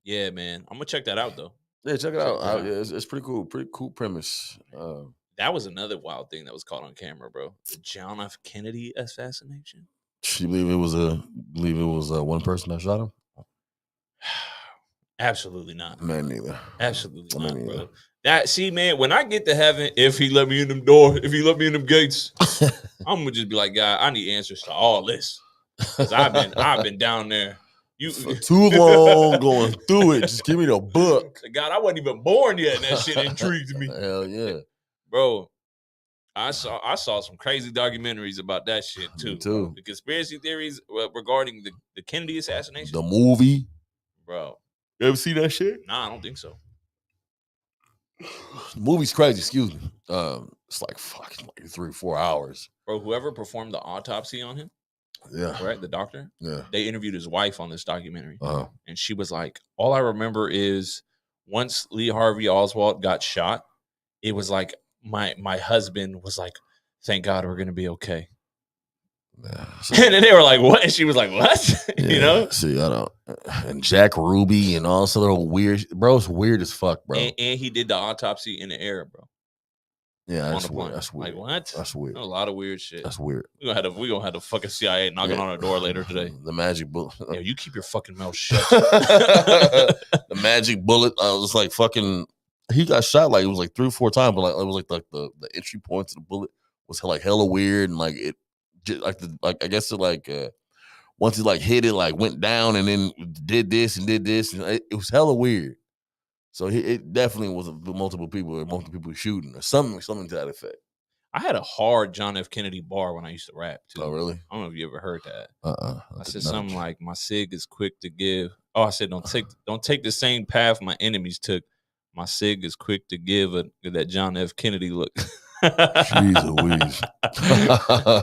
Yeah, man. I'm gonna check that out though. Yeah, check it out. Yeah, it's pretty cool. Pretty cool premise. That was another wild thing that was caught on camera, bro. The John F. Kennedy assassination. You believe it was one person that shot him? Absolutely not. Man, neither. Absolutely not, neither. bro. That see, man, when I get to heaven, if he let me in them door, if he let me in them gates, I'm gonna just be like, God, I need answers to all this. Because I've been down there. For too long going through it. Just give me the book. God, I wasn't even born yet, and that shit intrigued me. Hell yeah. Bro, I saw some crazy documentaries about that shit too. Me too. Bro. The conspiracy theories regarding the Kennedy assassination. The movie. Bro. You ever see that shit? Nah, I don't think so. The movie's crazy, excuse me. It's like fucking 3-4 hours. Bro, whoever performed the autopsy on him, yeah, right? The doctor, yeah, they interviewed his wife on this documentary, uh-huh. and she was like, "All I remember is once Lee Harvey Oswald got shot, it was like my husband was like, thank God we're gonna be okay." Yeah, and then they were like, "What?" And she was like, "What?" Yeah, you know? See, I don't. And Jack Ruby and all this other weird, bro. It's weird as fuck, bro. And he did the autopsy in the air, bro. Yeah, that's weird. That's weird. Like what? That's weird. A lot of weird shit. That's weird. We gonna have the fucking CIA knocking on our door later today. The magic bullet. Yeah, you keep your fucking mouth shut. The magic bullet. Was like fucking. He got shot like it was like 3 or 4 times, but like it was like the entry point to the bullet was like hella weird and like it. I guess it like once he like hit it like went down and then did this and it was hella weird. So it definitely was multiple people shooting or something to that effect. I had a hard John F. Kennedy bar when I used to rap too. Oh really? I don't know if you ever heard that. I said something like my sig is quick to give. Oh, I said don't take the same path my enemies took. My sig is quick to give that John F. Kennedy look. Jeez Louise.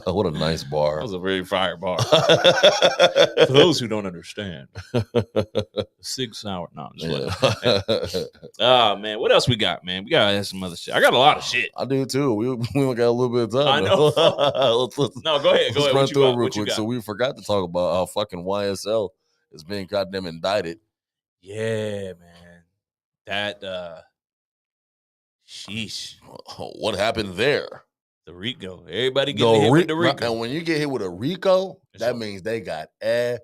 What a nice bar. That was a very fire bar. For those who don't understand. 6 hour. No, oh man, what else we got, man? We gotta have some other shit. I got a lot of shit. I do too. We only got a little bit of time. I know. No, go ahead. Let's run through it real quick. So we forgot to talk about how fucking YSL is being goddamn indicted. Yeah, man. That sheesh. What happened there? The RICO. Everybody getting hit with the RICO. And when you get hit with a RICO, that means they got evidence.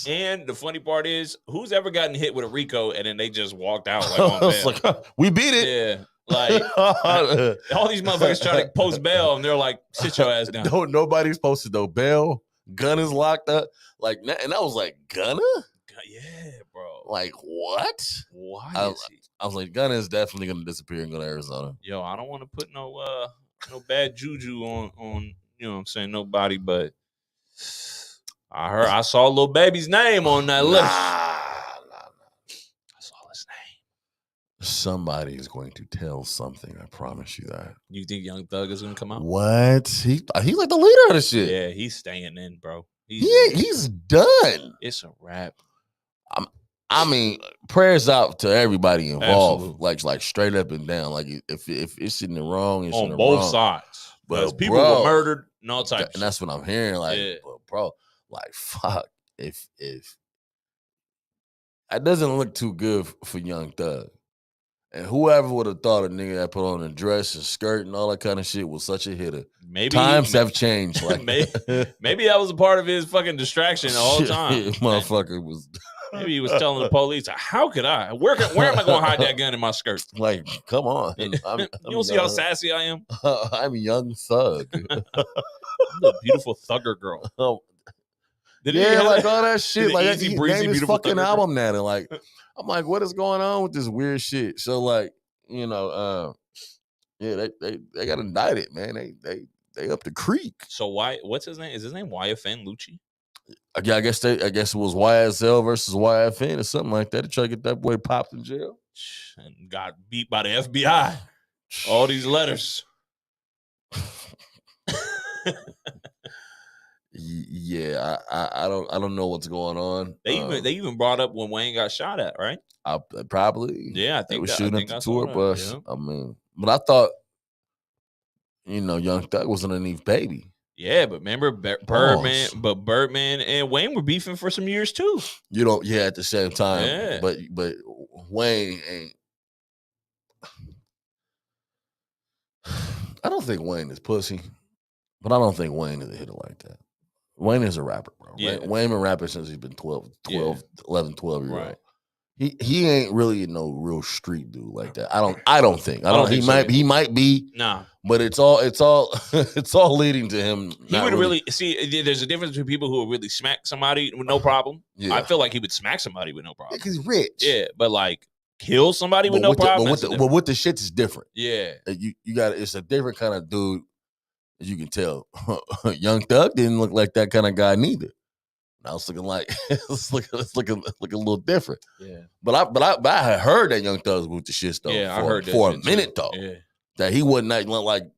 And the funny part is, who's ever gotten hit with a RICO and then they just walked out like on bail? Like, we beat it. Yeah. Like all these motherfuckers trying to post bail and they're like, sit your ass down. No, nobody's posted no bail. Gun is locked up. Like, and I was like, Gunna? Yeah, bro. Like, what? Why is he? I was like, Gunna is definitely gonna disappear and go to Arizona. Yo, I don't want to put no bad juju on you know what I'm saying, nobody, but I saw Lil Baby's name on that list. I saw his name. Somebody is going to tell something. I promise you that. You think Young Thug is gonna come out? What? He's like the leader of the shit. Yeah, he's staying in, bro. He's done. It's a wrap. I mean, prayers out to everybody involved, Absolutely. like straight up and down. Like if it's in the wrong, it's on in the both wrong. sides. But people were murdered and all types. And that's what I'm hearing. Like, Yeah. but bro, like fuck, if that doesn't look too good for Young Thug. And whoever would have thought a nigga that put on a dress and skirt and all that kind of shit was such a hitter. Maybe times have changed. Like maybe that was a part of his fucking distraction the whole time. Motherfucker was. Maybe he was telling the police, "How could I? Where am I going to hide that gun in my skirt?" Like, come on. You don't see how sassy I am? I'm Young Thug. I'm a beautiful thugger girl. like all that shit. Like Easy he Breezy, named his Beautiful fucking Thugger? album that, and like I'm like, what is going on with this weird shit? So like, yeah, they got indicted, man. They up the creek. So what's his name? Is his name YFN Lucci? I guess it was YSL versus YFN or something like that to try to get that boy popped in jail. And got beat by the FBI. All these letters. Yeah, I don't know what's going on. They even brought up when Wayne got shot at, right? Probably. Yeah, I They think was that, shooting I at think the I saw tour that, bus. yeah. I mean, but I thought, Young Thug was underneath Baby. Yeah, but remember Birdman and Wayne were beefing for some years too. At the same time. Yeah. But Wayne ain't. I don't think Wayne is pussy, but I don't think Wayne is a hitter like that. Wayne is a rapper, bro. Yeah. Wayne been rapping since he's been 11, 12 years Right. old. He ain't really no real street dude like that. I don't think. He might be. Nah. But it's all it's all leading to him. He would really see. There's a difference between people who would really smack somebody with no problem. Yeah. I feel like he would smack somebody with no problem. Because he's rich. Yeah, but like kill somebody with no problem. But with the shit is different. Yeah, you got it's a different kind of dude. As you can tell, Young Thug didn't look like that kind of guy neither. Now it's looking like it's looking a little different. Yeah, but I had heard that Young Thug was with the shit though. Yeah, I heard that for a shit minute too. though. Yeah. That he wouldn't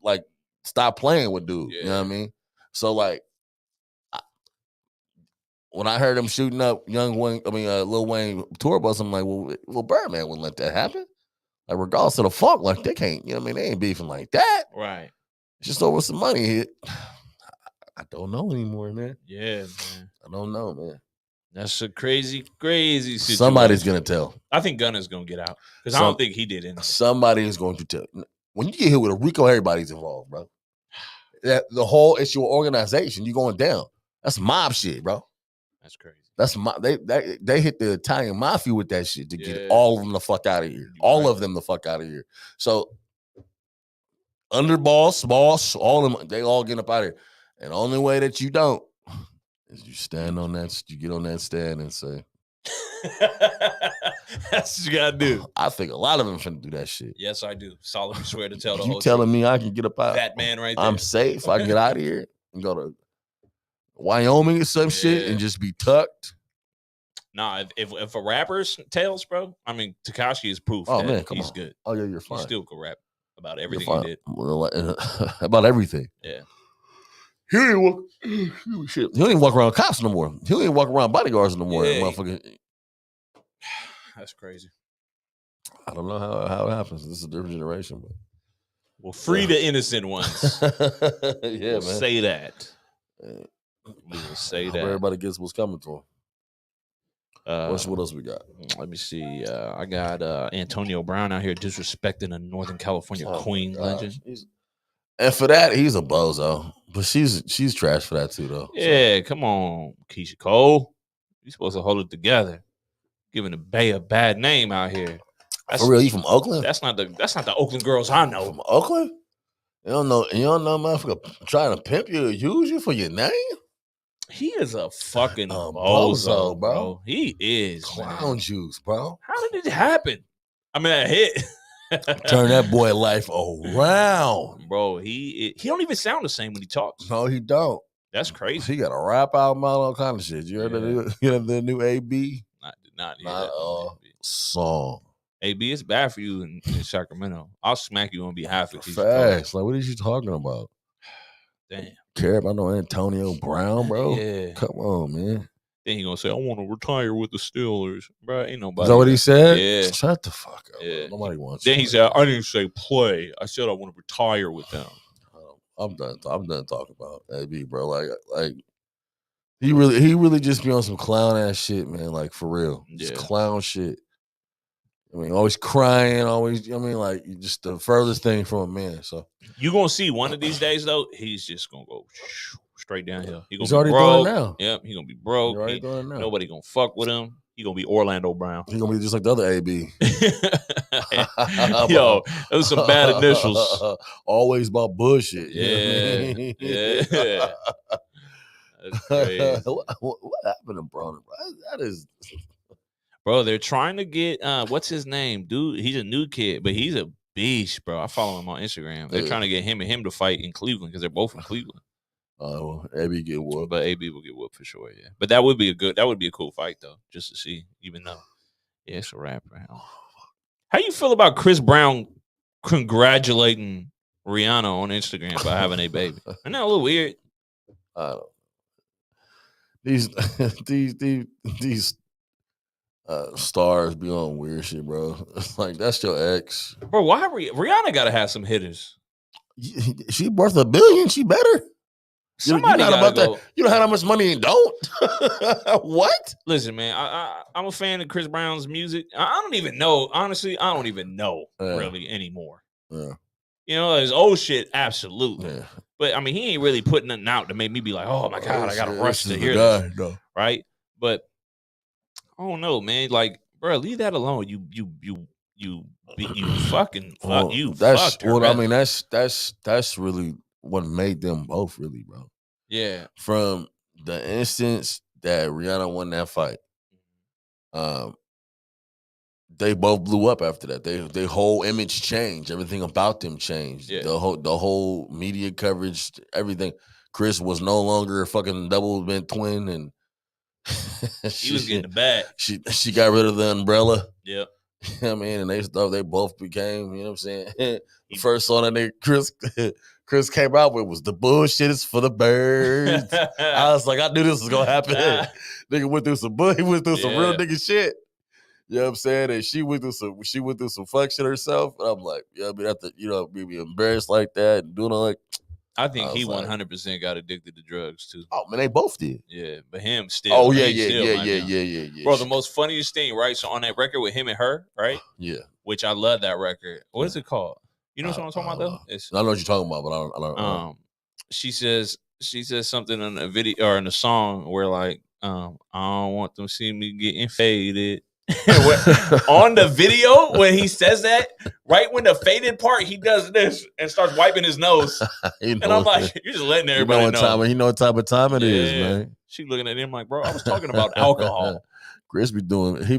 like stop playing with dude. Yeah. You know what I mean? So like, when I heard him shooting up Lil Wayne tour bus, I'm like, well, Birdman wouldn't let that happen. Like, regardless of the fuck, like they can't. You know what I mean? They ain't beefing like that. Right. It's just over some money. I don't know anymore, man. Yeah, man. I don't know, man. That's a crazy situation. Somebody's gonna tell. I think Gunna's gonna get out because I don't think he did anything. Somebody is going to tell. When you get hit with a RICO, everybody's involved, bro. The whole it's your organization. You going down. That's mob shit, bro. That's crazy. That's they hit the Italian mafia with that shit to get Yeah. all of them the fuck out of here. All of them the fuck out of here. So underboss, boss, all of them, they all get up out of here. And the only way that you don't is you stand on that, you get on that stand and say, that's what you gotta do. I think a lot of them finna do that shit. Yes, I do. Solemnly swear to tell the You whole telling truth. me I can get up out? That man right there. I'm safe. I can get out of here and go to Wyoming or some shit and just be tucked. Nah, if a rapper's tails, bro, I mean Tekashi is proof. Oh that man, come he's on. good. Oh yeah, you're fine. He still could rap about You're everything fine. he did. About everything. Yeah. He don't even walk around cops no more. He don't even walk around bodyguards no more. Yeah. Motherfucker. That's crazy. I don't know how it happens. This is a different generation, but Well, free the innocent ones. yeah, We'll man. say that. Yeah. We will say Hope that. everybody gets what's coming to them. What else we got? Let me see. I got Antonio Brown out here disrespecting a Northern California Queen legend. And for that, he's a bozo. But she's trash for that too, though. Yeah, come on, Keisha Cole. You supposed to hold it together. Giving the Bay a bad name out here. For real, you from Oakland? That's not the Oakland girls I know. From Oakland? You don't know, motherfucker trying to pimp you or use you for your name? He is a fucking bozo, bro. He is clown juice, bro. How did it happen? I mean, a hit. Turn that boy life around, bro. He don't even sound the same when he talks. No, he don't. That's crazy. He got a rap album, all kind of shit. You heard the new AB? Not song. AB, it's bad for you in Sacramento. I'll smack you on behalf of Facts. Like, what are you talking about? Damn. Care about no Antonio Brown, bro? Yeah. Come on, man. Then he gonna say, I want to retire with the Steelers. Bro, ain't nobody. Is that what he said? Yeah. Shut the fuck up. Yeah. Bro. Nobody wants Then you. he said, I didn't say play. I said I want to retire with them. I'm done talking about AB, bro. Like he really just be on some clown ass shit, man. Like, for real. Just clown shit. I mean, always crying, like, just the furthest thing from a man. So you gonna see one of these days though, he's just gonna go straight downhill. He's already doing it now. Yep, he gonna be broke. He's already doing it now. Nobody gonna fuck with him. He gonna be Orlando Brown. He's gonna be just like the other AB. Yo, those some bad initials. Always about bullshit. Yeah. Yeah. That's crazy. What happened to Broner? That is, bro. They're trying to get what's his name, dude? He's a new kid, but he's a beast, bro. I follow him on Instagram. They're trying to get him and him to fight in Cleveland because they're both from Cleveland. Oh, AB get whooped, but AB will get whooped for sure. Yeah, but that would be a cool fight though, just to see. Even though, yeah, it's a rapper. How you feel about Chris Brown congratulating Rihanna on Instagram about having a baby? Isn't that a little weird? I don't. These stars be on weird shit, bro. It's like that's your ex, bro. Why Rihanna got to have some hitters? She worth $1 billion. She better. Somebody about that. You know how much money and don't. What? Listen, man. I'm a fan of Chris Brown's music. I don't even know. Honestly, I don't even know really anymore. Yeah. You know, his old shit, absolutely. Yeah. But I mean, he ain't really putting nothing out to make me be like, oh my God, I gotta rush to hear this. No. Right? But I don't know, man. Like, bro, leave that alone. You fucking fuck you. That's fucked her, what I mean. That's really what made them both, really, bro. Yeah. From the instance that Rihanna won that fight, they both blew up after that. Their whole image changed. Everything about them changed. Yeah. The whole media coverage, everything. Chris was no longer a fucking double-bent twin, and he was getting the bag. She got rid of the umbrella. Yep. You know what I mean? And they both became, you know what I'm saying? The first song that Chris came out with was "The Bullshit Is For The Birds." I was like, I knew this was gonna happen. Nigga went through some real nigga shit. You know what I'm saying? And she went through some fuck shit herself. And I'm like, yeah, I mean, after be embarrassed like that and doing all like. I think he 100% got addicted to drugs too. Oh man, they both did. Yeah, but him still. Oh yeah. Bro, the most funniest thing, right? So on that record with him and her, right? Yeah. Which I love that record. What is it called? You know what I'm talking about though? I know what you're talking about, but I don't. She says something in a video or in a song where like, I don't want them to see me getting faded. On the video when he says that, right when the faded part, he does this and starts wiping his nose. And I'm like, you're just letting everybody know. You know what type of time it is, man. She looking at him like, bro, I was talking about alcohol. Chris be doing, he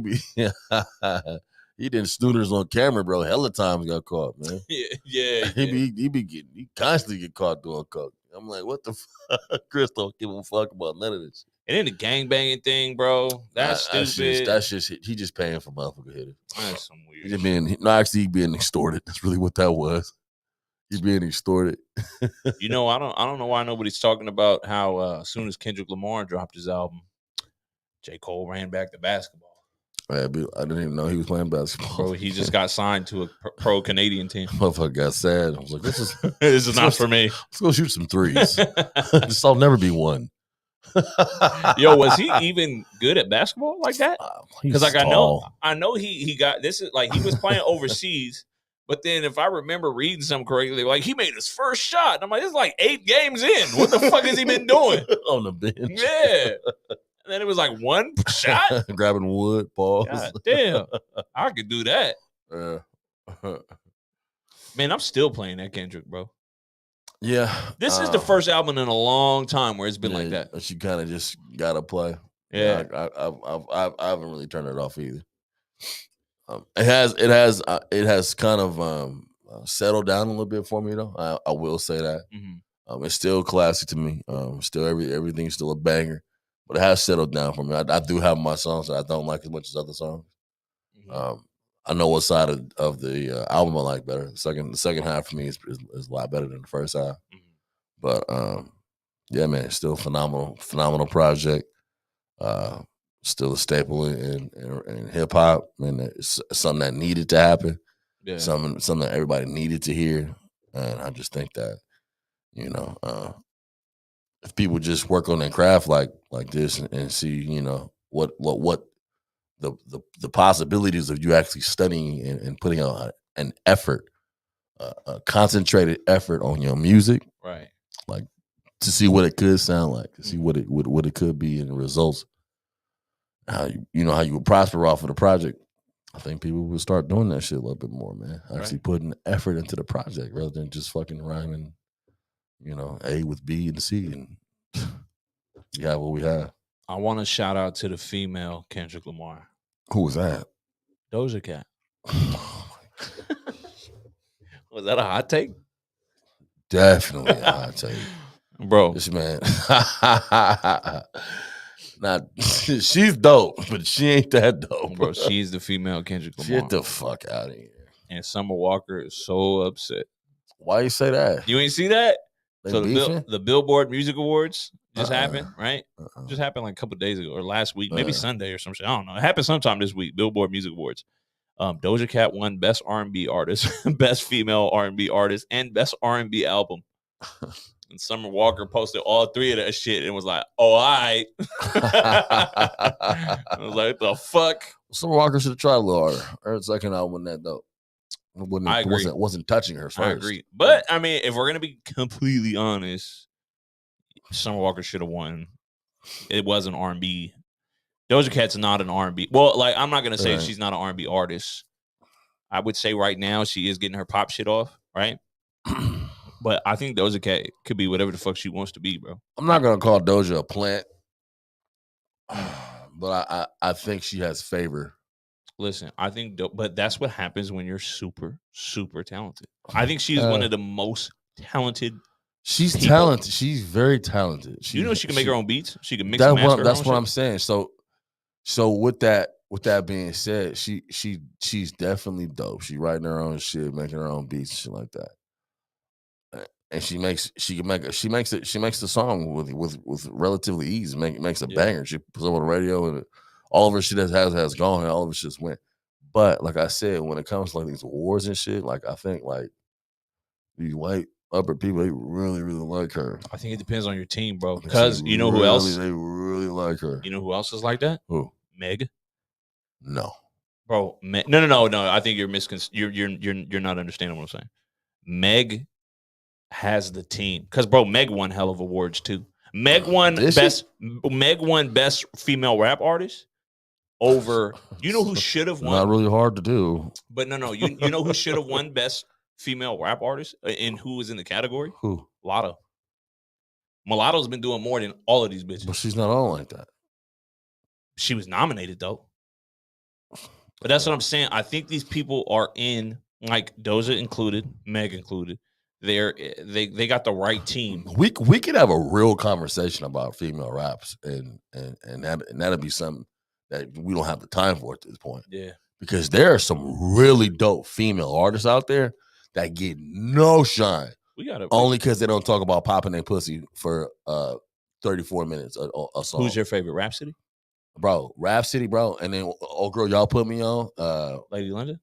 did snooters on camera, bro. Hella times got caught, man. Yeah. He constantly get caught doing coke. I'm like, what the fuck? Chris don't give a fuck about none of this. And then the gangbanging thing, bro. That's stupid. That's just he just paying for motherfucker hitters. That's some weird. He being extorted. That's really what that was. He's being extorted. I don't know why nobody's talking about how as soon as Kendrick Lamar dropped his album, J. Cole ran back to basketball. I didn't even know he was playing basketball. Bro, he just got signed to a pro Canadian team. Motherfucker got sad. I was like, this is not for me. Let's go shoot some threes. This I'll never be one. Yo, was he even good at basketball like that? Because like I know he got this is like he was playing overseas, but then if I remember reading something correctly, like he made his first shot. And I'm like, it's like 8 games in. What the fuck has he been doing on the bench? Yeah, and then it was like one shot, grabbing wood, pause. God damn, I could do that. Man, I'm still playing that Kendrick, bro. Yeah, this is the first album in a long time where it's been like that. But you kind of just gotta play. Yeah, I haven't really turned it off either. It has kind of settled down a little bit for me though. I will say that. Mm-hmm. It's still classic to me. Still everything's still a banger, but it has settled down for me. I do have my songs that I don't like as much as other songs. Mm-hmm. I know what side of the album I like better. The second half for me is a lot better than the first half. Mm-hmm. But yeah, man, it's still phenomenal project. Still a staple in hip hop, and it's something that needed to happen. Yeah. Something that everybody needed to hear, and I just think that if people just work on their craft like this and see what the possibilities of you actually studying and putting out an effort, a concentrated effort on your music, right? Like to see what it could sound like, to see what it could be in the results. How you would prosper off of the project. I think people would start doing that shit a little bit more, man. Actually putting effort into the project rather than just fucking rhyming, A with B and C and Yeah, what we have. I want to shout out to the female Kendrick Lamar. Who was that? Doja Cat. Was that a hot take? Definitely a hot take. Bro. This man. Not she's dope, but she ain't that dope. Bro, she's the female Kendrick Lamar. Get the fuck out of here. And Summer Walker is so upset. Why you say that? You ain't see that? They So beefing? the Billboard Music Awards just happened, right? Uh-uh. Just happened like a couple days ago or last week, maybe Sunday or some shit. I don't know. It happened sometime this week. Billboard Music Awards. Doja Cat won Best R&B Artist, Best Female R&B Artist, and Best R&B Album. And Summer Walker posted all three of that shit and was like, "Oh, all right." I was like, "What the fuck?" Summer Walker should have tried a little harder. Her second album wasn't that dope. I agree. Wasn't touching her first. I agree. But I mean, if we're gonna be completely honest, Summer Walker should have won. It was an R&B. Doja Cat's not an R&B. Well, like I'm not gonna say she's not an R&B artist. I would say right now she is getting her pop shit off, right? But I think Doja Cat could be whatever the fuck she wants to be, bro. I'm not gonna call Doja a plant, but I think she has favor. Listen, I think, but that's what happens when you're super, super talented. I think she's one of the most talented. She's people. talented. She's very talented. She can make her own beats. She can mix and master her own That's what shit. I'm saying. So with that being said, she's definitely dope. She writing her own shit, making her own beats, and shit like that. And she makes the song with relatively ease. Makes a banger. She puts it on the radio and all of her shit has gone and all of her shit went. But like I said, when it comes to like these awards and shit, like I think like these white upper people, they really, really like her. I think it depends on your team, bro. Because you know who else? They really like her. You know who else is like that? Who? Meg. No. Bro, no. I think you're not understanding what I'm saying. Meg has the team. Because bro, Meg won hell of awards too. Meg won best female rap artist over. You know who should have won? Not really hard to do. But no. You know who should have won best female rap artist and who was in the category? Who? Latto. Mulatto's been doing more than all of these bitches. But she's not on like that. She was nominated though. But that's what I'm saying. I think these people are in, like Doja included, Meg included. They got the right team. We could have a real conversation about female raps, and that'd be something that we don't have the time for at this point. Yeah, because there are some really dope female artists out there that get no shine. Only because they don't talk about popping their pussy for 34 minutes a song. Who's your favorite? Rhapsody? Bro, Rhapsody, bro. And then girl, y'all put me on Lady London?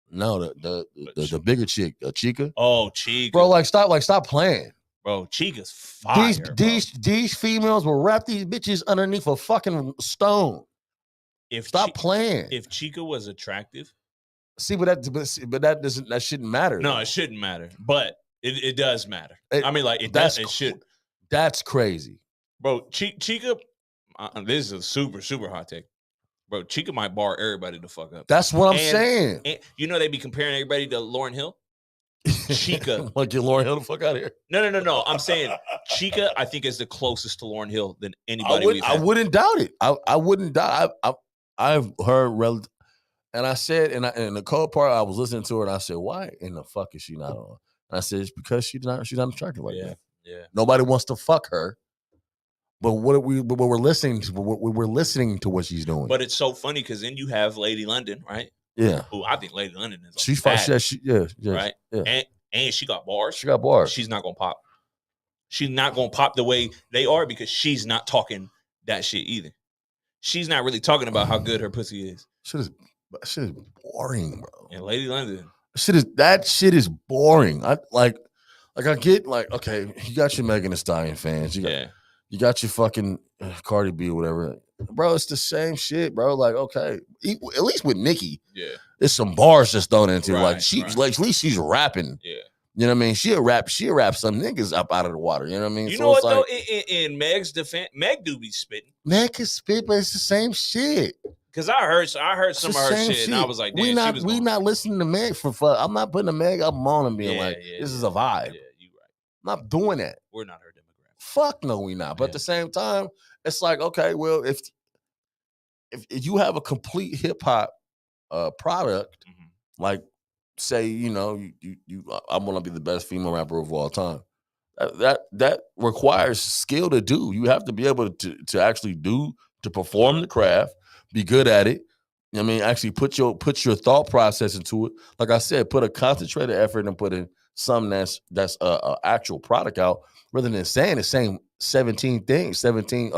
No, the bigger chick, Chica. Oh, Chica. Bro, stop playing. Bro, Chica's fire. These females will wrap these bitches underneath a fucking stone. Stop playing. If Chica was attractive. See, but that shouldn't matter. No, it shouldn't matter. But it does matter. I mean, like it should. That's crazy. Bro, Chica, this is a super, super hot take. Bro, Chica might bar everybody the fuck up. That's what I'm saying. And you know they be comparing everybody to Lauryn Hill? Chica. Like, get Lauryn Hill the fuck out of here. No. I'm saying Chica, I think, is the closest to Lauryn Hill than anybody. I wouldn't doubt it. I wouldn't doubt. I've heard and I said, and the cold part, I was listening to her, and I said, "Why in the fuck is she not on?" And I said, "It's because she's not attractive like that. Yeah. Nobody wants to fuck her." But we're listening to what she's doing. But it's so funny because then you have Lady London, right? Yeah. Who I think Lady London is. She's fine. Right. Yeah. And she got bars. She got bars. She's not gonna pop. She's not gonna pop the way they are because she's not talking that shit either. She's not really talking about how good her pussy is. Shit is boring, bro. And Lady London. That shit is boring. I get okay, you got your Megan Thee Stallion fans. You got your fucking Cardi B or whatever. Bro, it's the same shit, bro. Like, okay. At least with Nicki, there's some bars just thrown into her. Like, at least she's rapping. Yeah. You know what I mean? She'll rap some niggas up out of the water. You know what I mean? You know what, though? In Meg's defense, Meg do be spitting. Meg can spit, but it's the same shit. Because I heard some of her shit, and I was like, damn, we not listening to Meg for fun. I'm not putting a Meg album on and being this is a vibe. Yeah, you right. I'm not doing that. We're not her demographic. Fuck no, we not. But at the same time, it's like, okay, well, if you have a complete hip hop product, like say, you know, I'm gonna be the best female rapper of all time. That requires skill to do. You have to be able to actually to perform the craft, be good at it. I mean, actually put your thought process into it. Like I said, put a concentrated effort and put in something that's a actual product out, rather than saying the same 17 things, 17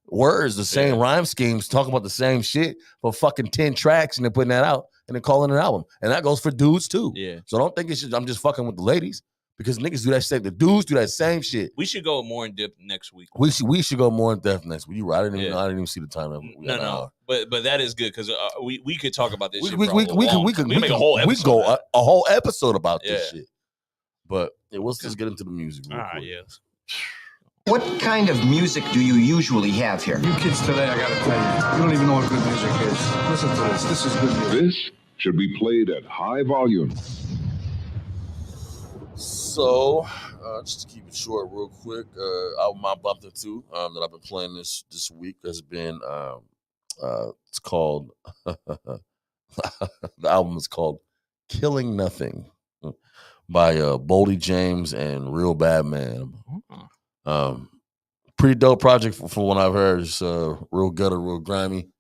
words, the same rhyme schemes, talking about the same shit for fucking 10 tracks and then putting that out and then calling it an album. And that goes for dudes too. Yeah. So don't think I'm just fucking with the ladies, because niggas do that shit. The dudes do that same shit. We should go more in depth next week. We should go more in depth next week. You right? I didn't even see the time of it. No. But that is good, because we could talk about this. We could make a whole episode. We go a whole episode about this shit. But let's just get into the music. Real quick. Yes. What kind of music do you usually have here? You kids today, I gotta tell you don't even know what good music is. Listen to this. This is good music. This should be played at high volume. So, just to keep it short real quick, album I bumped into that I've been playing this week has been, it's called, the album is called Killing Nothing by Boldy James and Real Bad Man. Pretty dope project from what I've heard. It's real gutter, real grimy.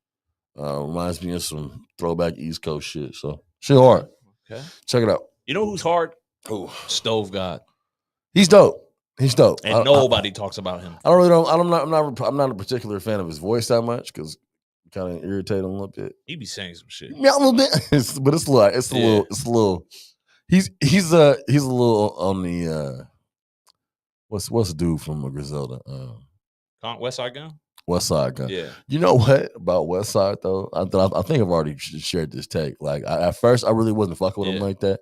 Reminds me of some throwback East Coast shit. So shit hard. Okay, check it out. You know who's hard? Oh, Stove God. He's dope. He's dope. And nobody talks about him. I'm not a particular fan of his voice that much, because kind of irritate him a little bit. He be saying some shit. Yeah, a little bit. But it's a little. He's a little on the what's the dude from Griselda? West Side Gun? West Side Gun. Yeah. You know what about West Side though? I think I've already shared this take. Like at first I really wasn't fucking with him like that.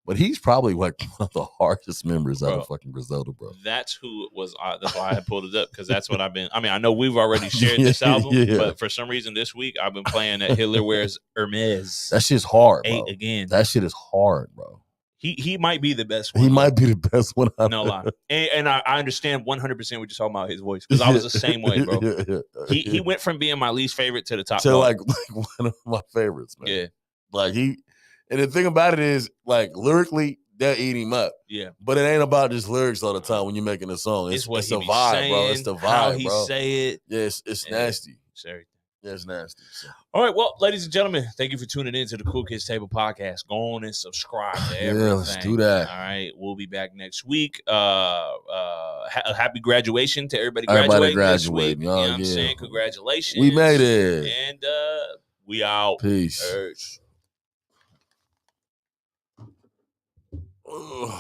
But he's probably like one of the hardest members out of fucking Griselda, bro. That's who it was. That's why I had pulled it up, because that's what I've been. I mean, I know we've already shared this album, but for some reason this week I've been playing that Hitler Wears Hermes. That shit's hard, bro. 8 again. That shit is hard, bro. He might be the best one. He might be the best one. No lie. And I understand 100% what you're talking about his voice, because I was the same way, bro. He went from being my least favorite to the top. To like one of my favorites, man. Yeah. Like and the thing about it is, like, lyrically, they'll eat him up. Yeah. But it ain't about just lyrics all the time when you're making a song. It's what the vibe, saying, bro. It's the vibe, how he bro. say it. Yeah, it's nasty. It's everything. Yeah, it's nasty. So. All right, well, ladies and gentlemen, thank you for tuning in to the Cool Kids Table podcast. Go on and subscribe to everything. Yeah, let's do that. All right, we'll be back next week. Happy graduation to everybody graduating this week. You know what I'm saying? Congratulations. We made it. And we out. Peace. Ugh.